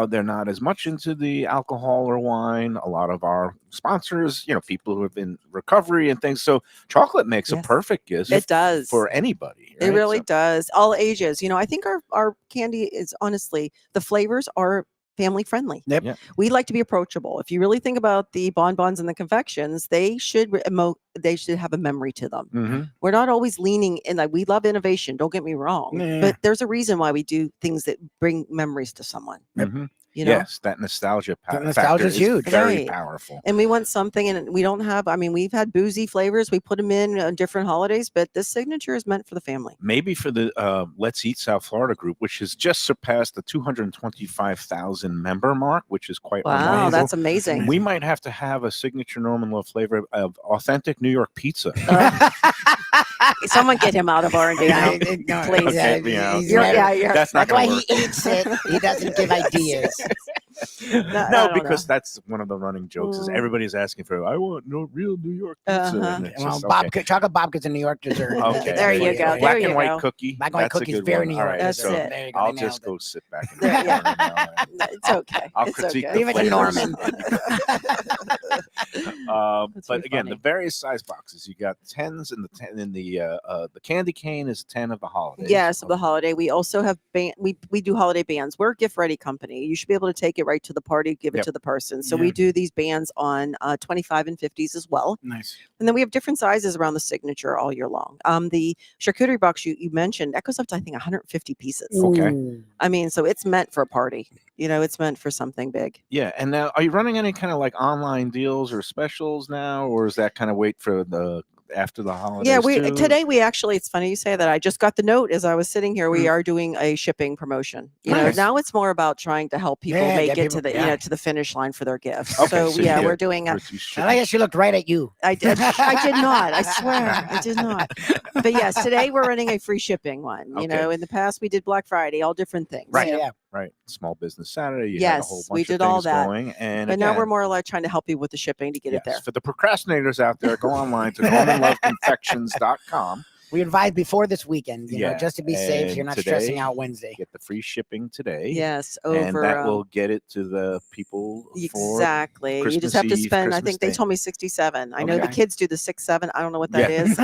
S1: they're not as much into the alcohol or wine. A lot of our sponsors, people who have been recovery and things. So chocolate makes a
S4: Yes.
S1: perfect gift
S4: It does.
S1: for anybody.
S4: It
S1: right?
S4: really
S1: So-
S4: does. All ages. I think our candy is honestly, the flavors are family friendly.
S5: Yep.
S1: Yeah.
S4: We like to be approachable. If you really think about the bonbons and the confections, they should have a memory to them.
S1: Mhm.
S4: We're not always leaning in. Like, we love innovation, don't get me wrong,
S5: Yeah.
S4: but there's a reason why we do things that bring memories to someone.
S1: Mhm.
S4: Yes,
S1: that nostalgia
S5: That
S1: factor
S5: nostalgia's
S1: is
S5: huge.
S1: very
S4: Right.
S1: powerful.
S4: and we want something, and we don't have. We've had boozy flavors. We put them in different holidays, but this signature is meant for the family.
S1: Maybe for the Let's Eat South Florida group, which has just surpassed the 225,000 member mark, which is quite
S4: Wow,
S1: remarkable.
S4: that's amazing.
S1: We might have to have a signature Norman Love flavor of authentic New York pizza.
S4: Someone get him out of R&D now. Please.
S1: Okay, yeah,
S5: he's
S1: okay.
S5: never-
S1: That's not
S5: That's why
S1: gonna
S5: he
S1: work.
S5: eats it. He doesn't give ideas.
S4: I
S1: No,
S4: don't
S1: because
S4: know.
S1: that's one of the running jokes is
S4: Mm.
S1: everybody's asking for, I want no real New York pizza.
S4: Uh-huh.
S1: And it's
S5: Well,
S1: just, okay.
S5: chocolate babka's a New York dessert.
S1: Okay,
S4: There you go.
S1: Black
S4: There
S1: and
S4: you
S1: white
S4: go.
S1: cookie.
S5: Black and white
S1: That's a
S5: cookie's
S1: good
S5: very
S1: one.
S5: New
S1: All
S5: York
S1: right,
S4: That's
S1: so
S4: it.
S5: There you go,
S1: I'll
S5: they
S1: just
S5: nailed
S1: go sit back in
S4: There-
S1: the
S4: yeah.
S1: corner now.
S4: No, it's okay.
S1: I'll
S4: It's
S1: critique
S4: okay.
S1: the
S5: Leave it to
S1: flavors.
S5: Norman.
S4: That's
S1: But
S4: really
S1: again, the
S4: funny.
S1: various size boxes. You got 10s and the candy cane is 10 of the holidays.
S4: Yes, of the holiday. We also have we do holiday bands. We're a gift ready company. You should be able to take it right to the party, give it
S1: Yep.
S4: to the person. So
S5: Yeah.
S4: we do these bands on 25 and 50s as well.
S5: Nice.
S4: And then we have different sizes around the signature all year long. The charcuterie box you mentioned, that goes up to I think 150 pieces.
S1: Okay.
S5: Ooh.
S4: I mean, so it's meant for a party. It's meant for something big.
S1: Yeah, and now are you running any kind of like online deals or specials now, or is that kind of wait for the after the holidays?
S4: Yeah, we
S1: too?
S4: today we actually, it's funny you say that. I just got the note as I was sitting here. We are doing a shipping promotion.
S1: Nice.
S4: Now it's more about trying to help people
S5: Yeah,
S4: make
S5: get
S4: it
S5: people-
S4: to the
S5: yeah.
S4: to the finish line for their gifts.
S1: Okay,
S4: so
S1: so you
S4: yeah,
S1: get
S4: we're doing a
S1: pretty
S5: I like that she looked right at you.
S4: I did not. I swear I did not. But yes, today we're running a free shipping one.
S1: Okay.
S4: In the past we did Black Friday, all different things.
S1: Right.
S5: Yeah.
S1: right. Small Business Saturday. You had a whole
S4: Yes,
S1: bunch
S4: we
S1: of
S4: did all
S1: things
S4: that.
S1: going, and
S4: But now we're
S1: again,
S4: more like trying to help you with the shipping to get it there.
S1: for the procrastinators out there, go online to NormanLoveConfections.com.
S5: We advise before this weekend,
S1: Yeah,
S5: just to be safe. So
S1: and
S5: you're not stressing
S1: today-
S5: out Wednesday.
S1: Get the free shipping today.
S4: Yes,
S1: and
S4: over
S1: that will get it to the people for
S4: exactly. You just
S1: Christmas
S4: have to
S1: Eve,
S4: spend. I
S1: Christmas
S4: think they
S1: Day.
S4: told me 67. I know the
S5: Okay.
S4: kids do the 6-7. I don't know what that
S1: Yeah.
S4: is.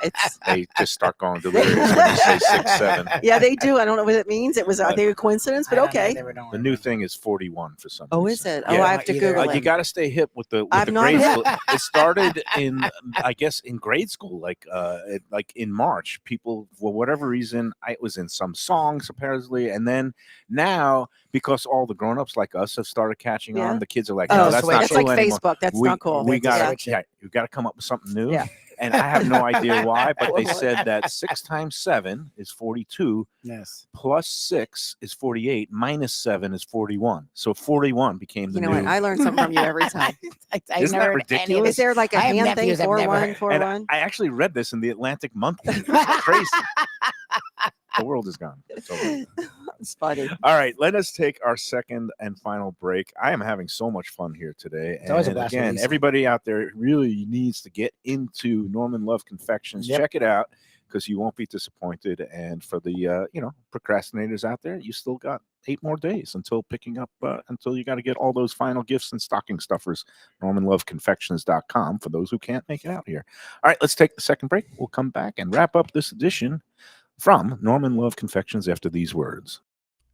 S4: It's
S1: They just start going delirious when you say 6-7.
S4: yeah, they do. I don't know what it means. It was I think a coincidence, but
S5: I don't know,
S4: okay.
S5: they were doing
S1: The
S5: it.
S1: new thing is 41 for some
S4: Oh,
S1: reason.
S4: is it? Oh,
S1: Yeah.
S4: I have to
S5: Either-
S4: Google
S1: You
S4: it.
S1: got to stay hip with the
S4: I'm not
S1: grade
S4: hip.
S1: school. It started in, I guess, in grade school, like in March. People, for whatever reason, it was in some songs apparently, and then now because all the grown-ups like us have started catching
S4: Yeah.
S1: on, the kids are like,
S4: Oh,
S1: no, that's not
S4: it's
S1: cool
S4: like
S1: anymore.
S4: Facebook. That's
S1: we,
S4: not cool.
S1: We got
S5: That's-
S1: to, you got to come up with something new.
S4: Yeah.
S1: And I have no idea why, but they
S4: What?
S1: said that 6 times 7 is 42.
S5: Yes.
S1: Plus 6 is 48, minus 7 is 41. So 41 became the
S4: You know
S1: new.
S4: what? I learn something from you every time.
S5: I've
S1: Isn't that
S5: never heard any of
S1: ridiculous?
S4: Is there like a
S5: I have
S4: hand thing?
S5: nephews I've never-
S4: 4-1,
S1: and
S4: 4-1?
S1: I actually read this in the Atlantic Monthly. It's crazy. The world is gone. It's over.
S4: It's funny.
S1: All right, let us take our second and final break. I am having so much fun here today.
S5: It's always a
S1: And
S5: blast with
S1: again,
S5: Lisa.
S1: everybody out there really needs to get into Norman Love Confections.
S5: Yep.
S1: Check it out because you won't be disappointed. And for the procrastinators out there, you still got 8 more days until picking up until you got to get all those final gifts and stocking stuffers. NormanLoveConfections.com for those who can't make it out here. All right, let's take the second break. We'll come back and wrap up this edition from Norman Love Confections after these words.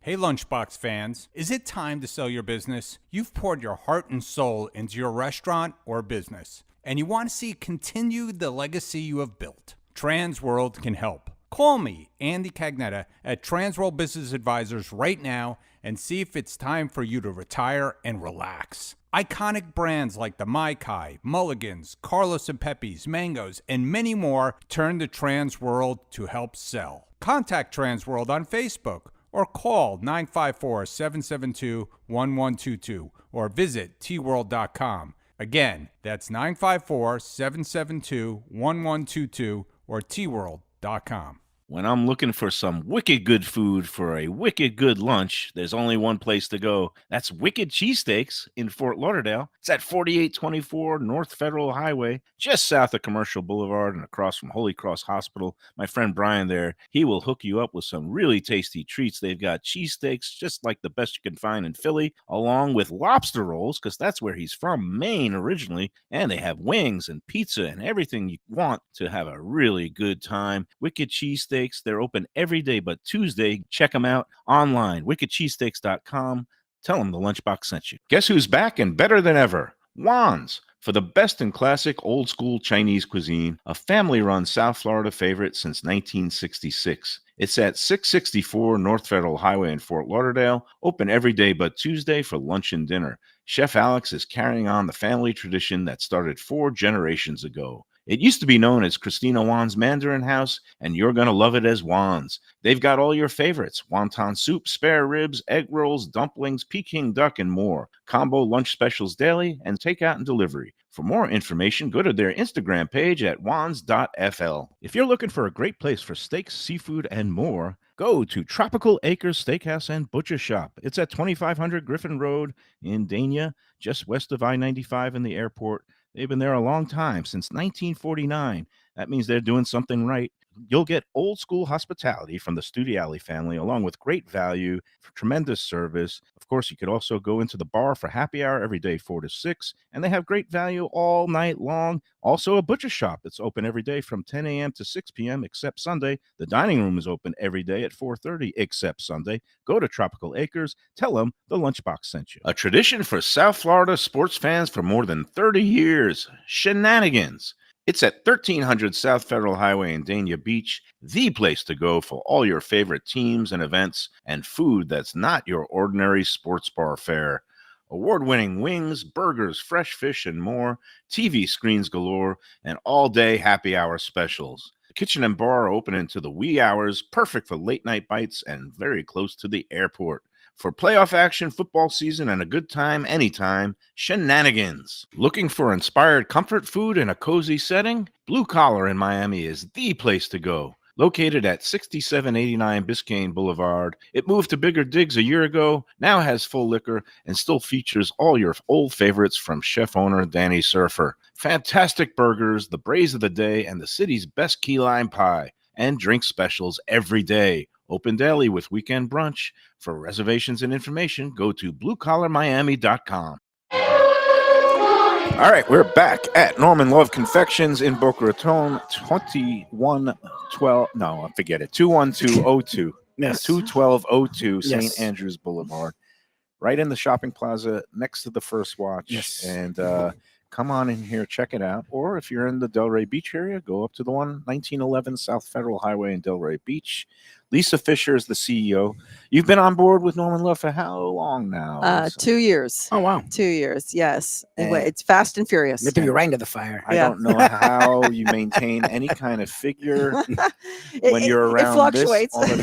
S6: Hey Lunchbox fans, is it time to sell your business? You've poured your heart and soul into your restaurant or business, and you want to see continue the legacy you have built. Transworld can help. Call me, Andy Cagnetta, at Transworld Business Advisors right now and see if it's time for you to retire and relax. Iconic brands like the Mai Kai, Mulligans, Carlos and Pepe's, Mangoes, and many more turn to Transworld to help sell. Contact Transworld on Facebook or call 954-772-1122 or visit tworld.com. Again, that's 954-772-1122 or tworld.com.
S1: When I'm looking for some wicked good food for a wicked good lunch, there's only one place to go. That's Wicked Cheesesteaks in Fort Lauderdale. It's at 4824 North Federal Highway, just south of Commercial Boulevard and across from Holy Cross Hospital. My friend Brian there, he will hook you up with some really tasty treats. They've got cheesesteaks, just like the best you can find in Philly, along with lobster rolls, because that's where he's from, Maine originally. And they have wings and pizza and everything you want to have a really good time. Wicked Cheesesteaks. They're open every day but Tuesday. Check them out online, wickedcheesesteaks.com. Tell them the Lunchbox sent you. Guess who's back and better than ever? Juan's. For the best in classic old school Chinese cuisine, a family-run South Florida favorite since 1966. It's at 664 North Federal Highway in Fort Lauderdale, open every day but Tuesday for lunch and dinner. Chef Alex is carrying on the family tradition that started 4 generations ago. It used to be known as Christina Juan's Mandarin House, and you're going to love it as Juan's. They've got all your favorites: wonton soup, spare ribs, egg rolls, dumplings, Peking duck, and more. Combo lunch specials daily and takeout and delivery. For more information, go to their Instagram page at wands.fl. If you're looking for a great place for steaks, seafood, and more, go to Tropical Acres Steakhouse and Butcher Shop. It's at 2500 Griffin Road in Dania, just west of I-95 in the airport. They've been there a long time, since 1949. That means they're doing something right. You'll get old school hospitality from the Studiali family, along with great value, tremendous service. Of course, you could also go into the bar for happy hour every day, 4 to 6, and they have great value all night long. Also, a butcher shop that's open every day from 10 a.m. to 6 p.m. except Sunday. The dining room is open every day at 4:30 except Sunday. Go to Tropical Acres. Tell them the Lunchbox sent you. A tradition for South Florida sports fans for more than 30 years. Shenanigans. It's at 1300 South Federal Highway in Dania Beach, the place to go for all your favorite teams and events and food that's not your ordinary sports bar fare. Award-winning wings, burgers, fresh fish, and more, TV screens galore, and all-day happy hour specials. The kitchen and bar are open into the wee hours, perfect for late-night bites and very close to the airport. For playoff action, football season, and a good time anytime, Shenanigans. Looking for inspired comfort food in a cozy setting? Blue Collar in Miami is the place to go. Located at 6789 Biscayne Boulevard, it moved to bigger digs a year ago, now has full liquor, and still features all your old favorites from chef owner Danny Surfer. Fantastic burgers, the braise of the day, and the city's best key lime pie. And drink specials every day. Open daily with weekend brunch. For reservations and information, go to bluecollarmiami.com. All right, we're back at Norman Love Confections in Boca Raton, 2112. No, I forget it. 21202.
S5: Yes.
S1: 21202 St.
S5: Yes.
S1: Andrews Boulevard, right in the shopping plaza next to the First Watch.
S5: Yes.
S1: And come on in here, check it out. Or if you're in the Delray Beach area, go up to the 1911 South Federal Highway in Delray Beach. Lisa Fisher is the CEO. You've been on board with Norman Love for how long now?
S4: 2 years.
S5: Oh, wow.
S4: 2 years. Yes.
S5: And-
S4: It's fast and furious.
S5: They threw you right into the fire.
S1: I
S4: Yeah.
S1: don't know how you maintain any kind of figure when you're
S4: It
S1: around
S4: fluctuates.
S1: this all the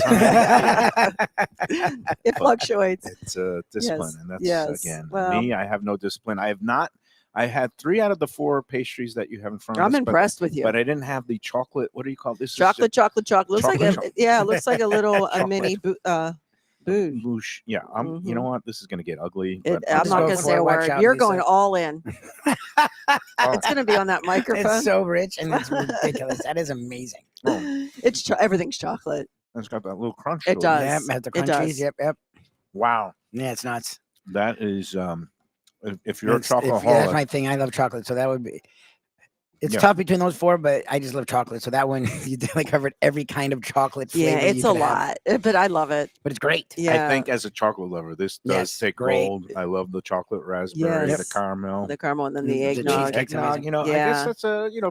S1: time.
S4: It fluctuates.
S1: It's a discipline,
S4: Yes,
S1: and that's
S4: yes.
S1: again
S4: Well-
S1: me. I have no discipline. I have not. I had 3 out of the 4 pastries that you have in front of
S4: I'm
S1: us.
S4: impressed with you.
S1: But I didn't have the chocolate. What do you call this?
S4: Chocolate. Looks
S1: Chocolate,
S4: like
S1: chocolate.
S4: it looks like a little
S1: Chocolate.
S4: mini booze.
S1: Boosh. Yeah. You know what? This is going to get ugly. But
S4: I'm
S5: just
S4: not
S5: go
S4: gonna
S5: for
S4: say
S5: it.
S4: a
S5: Watch
S4: word.
S5: out,
S4: You're
S5: Lisa.
S4: going all in.
S1: Oh,
S4: It's gonna be on that microphone.
S5: It's so rich and it's ridiculous. That is amazing.
S4: It's everything's chocolate.
S1: it's got that little crunch.
S4: It
S1: to
S4: does.
S5: Yep, had the
S4: It does.
S5: crunchies. Yep.
S1: Wow.
S5: Yeah, it's nuts.
S1: That is. If you're a
S5: That's
S1: chocoholic,
S5: my thing. I love chocolate, so that would be. It's
S1: Yeah.
S5: tough between those 4, but I just love chocolate. So that one, you definitely covered every kind of chocolate flavor.
S4: Yeah, it's
S5: you
S4: a
S5: could have.
S4: lot, but I love it.
S5: But it's great.
S4: Yeah,
S1: I think as a chocolate lover, this does
S5: Yes,
S1: take
S5: great.
S1: gold. I love the chocolate raspberry,
S4: Yes.
S1: the caramel,
S4: the caramel and then the
S5: The
S4: eggnog.
S5: cheesecake's amazing.
S1: You know, I
S4: Yeah.
S1: guess that's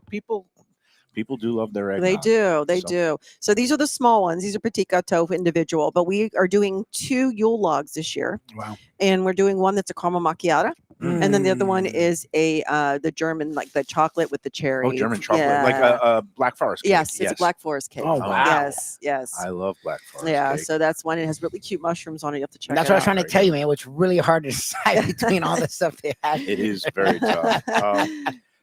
S1: people do love their eggnog.
S4: They do. They
S1: So-
S4: do. So these are the small ones. These are petit gâteau individual, but we are doing 2 Yule logs this year,
S5: Wow.
S4: and we're doing one that's a caramel macchiato, and then the other one
S5: Mm.
S4: is the German, like the chocolate with the cherry.
S1: Oh, German chocolate, like a Black Forest cake.
S4: Yes, it's a Black Forest cake.
S5: Oh, wow.
S4: Yes.
S1: I love Black Forest
S4: Yeah,
S1: cake.
S4: so that's one. It has really cute mushrooms on it. You have to check
S5: That's
S4: it
S5: what I was
S4: out.
S5: trying to
S1: Very
S5: tell
S1: good.
S5: you, man. It's really hard to decide between all the stuff they have.
S1: It is very tough.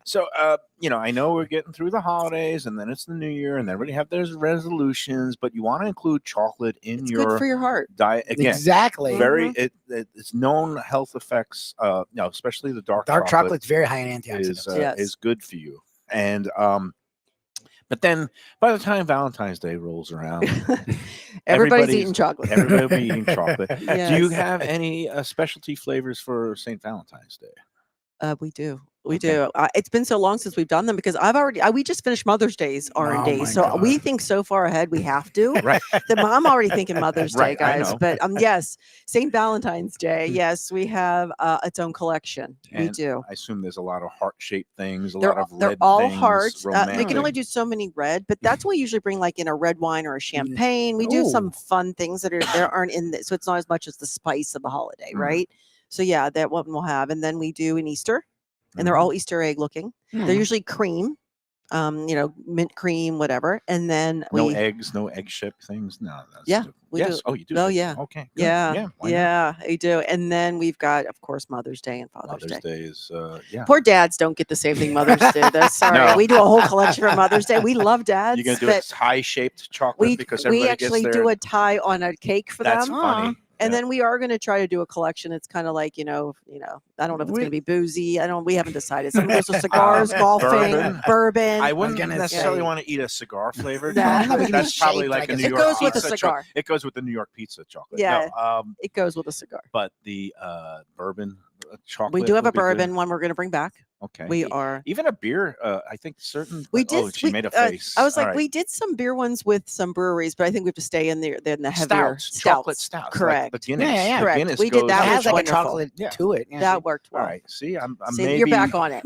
S1: So, I know we're getting through the holidays, and then it's the new year, and everybody have their resolutions, but you want to include chocolate in
S4: It's
S1: your
S4: good for your heart.
S1: diet. Again,
S5: Exactly.
S1: very it's known health effects. Especially the dark
S5: Dark
S1: chocolate
S5: chocolate's very high in antioxidants.
S1: is
S4: Yes.
S1: is good for you. And but then by the time Valentine's Day rolls around,
S4: Everybody's eating chocolate.
S1: everybody will be eating chocolate. Do you
S4: Yes.
S1: have any specialty flavors for St. Valentine's Day?
S4: We do.
S1: Okay.
S4: Do. It's been so long since we've done them because we just finished Mother's Day's R&D.
S5: Oh my
S4: So we
S5: God.
S4: think so far ahead we have to.
S1: Right.
S4: That I'm already thinking Mother's Day,
S1: Right, I
S4: guys.
S1: know.
S4: But yes, St. Valentine's Day. Yes, we have its own collection. We
S1: And
S4: do.
S1: I assume there's a lot of heart-shaped things, a
S4: They're,
S1: lot of
S4: they're
S1: red
S4: all
S1: things,
S4: hearts. They can
S1: romantic.
S4: only do so many red, but that's what we usually bring, like in a red wine or a champagne. We do some
S5: Ooh.
S4: fun things that aren't in this, so it's not as much as the spice of the holiday,
S1: Mhm.
S4: right? So yeah, that one we'll have, and then we do an Easter, and they're
S1: Mhm.
S4: all Easter egg looking. They're usually cream. mint cream, whatever. And then
S1: No eggs, no egg ship things. No, that's
S4: Yeah, we
S1: yes.
S4: do.
S1: Oh, you do.
S4: Oh,
S1: eggs.
S4: yeah.
S1: Okay. Good.
S4: Yeah,
S1: Why not?
S4: yeah, we do. And then we've got, of course, Mother's Day and Father's
S1: Mother's
S4: Day.
S1: Day is yeah.
S4: Poor dads don't get the same thing mothers do. That's sorry.
S1: No.
S4: We do a whole collection for Mother's Day. We love dads.
S1: You're gonna do
S4: but
S1: a tie-shaped chocolate because
S4: we
S1: everybody
S4: actually
S1: gets their.
S4: do a tie on a cake for
S1: That's
S4: them.
S1: funny.
S4: And
S1: Yeah.
S4: then we are going to try to do a collection. It's kind of like, I don't know if it's going to be boozy. We haven't decided. Some goes with cigars, golfing, bourbon.
S1: I wouldn't
S5: gonna
S1: necessarily
S5: say-
S1: want to eat a cigar flavored
S4: Nah.
S1: chocolate.
S5: It could be
S1: That's probably
S5: shaped
S1: like
S5: like
S1: a
S5: a
S1: New
S4: It
S1: York
S4: goes with a
S1: pizza
S4: cigar.
S1: It goes with the New York pizza chocolate.
S4: Yeah.
S1: No,
S4: It goes with a cigar.
S1: but the bourbon chocolate.
S4: We do have
S1: would
S4: a
S1: be good.
S4: bourbon one we're going to bring back.
S1: Okay.
S4: We are.
S1: Even a beer. I think certain.
S4: We did.
S1: Oh, she made a
S4: I
S1: face.
S4: was
S1: All
S4: like,
S1: right.
S4: we did some beer ones with some breweries, but I think we have to stay in the heavier
S1: stouts, chocolate stouts,
S4: Correct.
S1: like the Guinness.
S5: Yeah.
S1: The
S4: Correct.
S1: Guinness
S4: We did
S1: goes
S4: that
S5: It
S1: with
S5: has like a
S4: wonderful.
S5: chocolate
S1: Yeah.
S5: to it. Yeah.
S4: That worked well.
S1: All right. See, I'm
S4: See,
S1: maybe
S4: you're back on it.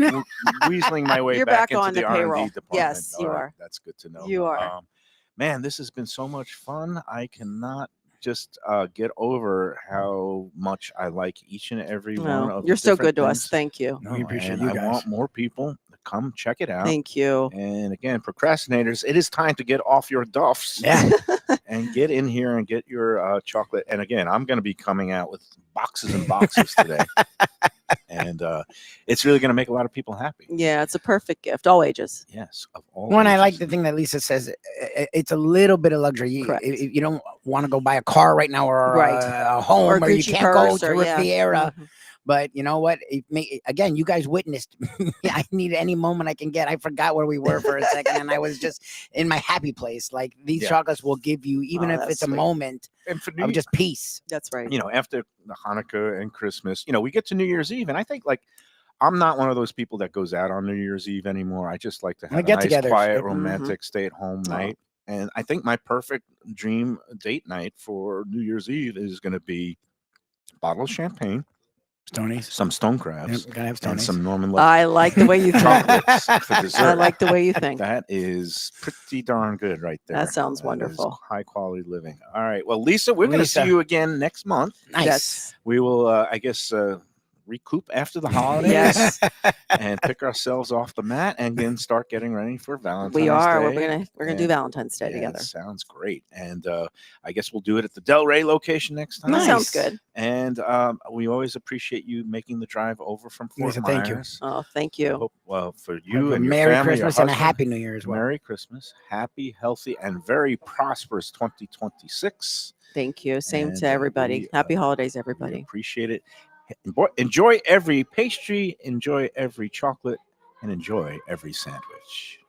S1: weaseling my way
S4: You're
S1: back
S4: back
S1: into
S4: on
S1: the
S4: the
S1: R&D
S4: payroll.
S1: department.
S4: Yes,
S1: All
S4: you
S1: right,
S4: are.
S1: That's good to know.
S4: You are.
S1: Man, this has been so much fun. I cannot just get over how much I like each and every one
S4: No,
S1: of the
S4: you're so
S1: different
S4: good to us.
S1: things.
S4: Thank you.
S5: No, we appreciate
S1: and
S5: you
S1: I
S5: guys.
S1: want more people to come check it out.
S4: Thank you.
S1: And again, procrastinators, it is time to get off your duffs
S5: Yeah.
S1: and get in here and get your chocolate. And again, I'm going to be coming out with boxes and boxes today. And it's really going to make a lot of people happy.
S4: Yeah, it's a perfect gift, all ages.
S1: Yes, of all.
S5: One, I
S1: ages.
S5: like the thing that Lisa says. It's a little bit of luxury.
S4: Correct.
S5: You don't want to go buy a car right now or
S4: Right.
S5: a home,
S4: Or
S5: or you
S4: Gucci
S5: can't go
S4: purse
S5: to
S4: or- yeah.
S5: Riviera.
S4: Mhm.
S5: But you know what? Again, you guys witnessed. I need any moment I can get. I forgot where we were for a second, and I was just in my happy place. Like these
S1: Yeah.
S5: chocolates will give you, even
S4: Oh,
S5: if
S4: that's
S5: it's a
S4: sweet.
S5: moment
S1: And for
S5: of just peace.
S4: That's right.
S1: after the Hanukkah and Christmas, we get to New Year's Eve, and I think like I'm not one of those people that goes out on New Year's Eve anymore. I just like to have a nice,
S5: get-togethers.
S1: quiet,
S5: Mhm.
S1: romantic, stay-at-home night. And I think my perfect dream date night for New Year's Eve is going to be a bottle of champagne,
S5: Stonies.
S1: some stone crabs,
S5: Gotta have
S1: and
S5: Stonies.
S1: some Norman Love
S4: I like the way you think.
S1: chocolates for dessert.
S4: I like the way you think.
S1: That is pretty darn good right there.
S4: That sounds
S1: is
S4: wonderful.
S1: high quality living. All right. Well, Lisa, we're going to see
S5: Lisa.
S1: you again next month.
S5: Nice.
S4: Yes.
S1: We will, I guess, recoup after the holidays
S4: Yes.
S1: and pick ourselves off the mat and then start getting ready for Valentine's
S4: We are.
S1: Day.
S4: We're gonna do
S1: And-
S4: Valentine's Day
S1: Yeah,
S4: together.
S1: it sounds great. And I guess we'll do it at the Del Rey location next time.
S4: That sounds
S5: Nice.
S4: good.
S1: And we always appreciate you making the drive over from Fort
S5: Lisa, thank you.
S1: Myers.
S4: Oh, thank
S1: I
S4: you.
S1: hope, well, for
S5: Have
S1: you
S5: a
S1: and your
S5: Merry
S1: family, your
S5: Christmas and a
S1: husband,
S5: Happy New Year as well.
S1: Merry Christmas, happy, healthy, and very prosperous 2026.
S4: Thank you. Same
S1: And,
S4: to everybody.
S1: we,
S4: Happy holidays,
S1: We
S4: everybody.
S1: appreciate it. Enjoy every pastry, enjoy every chocolate, and enjoy every sandwich.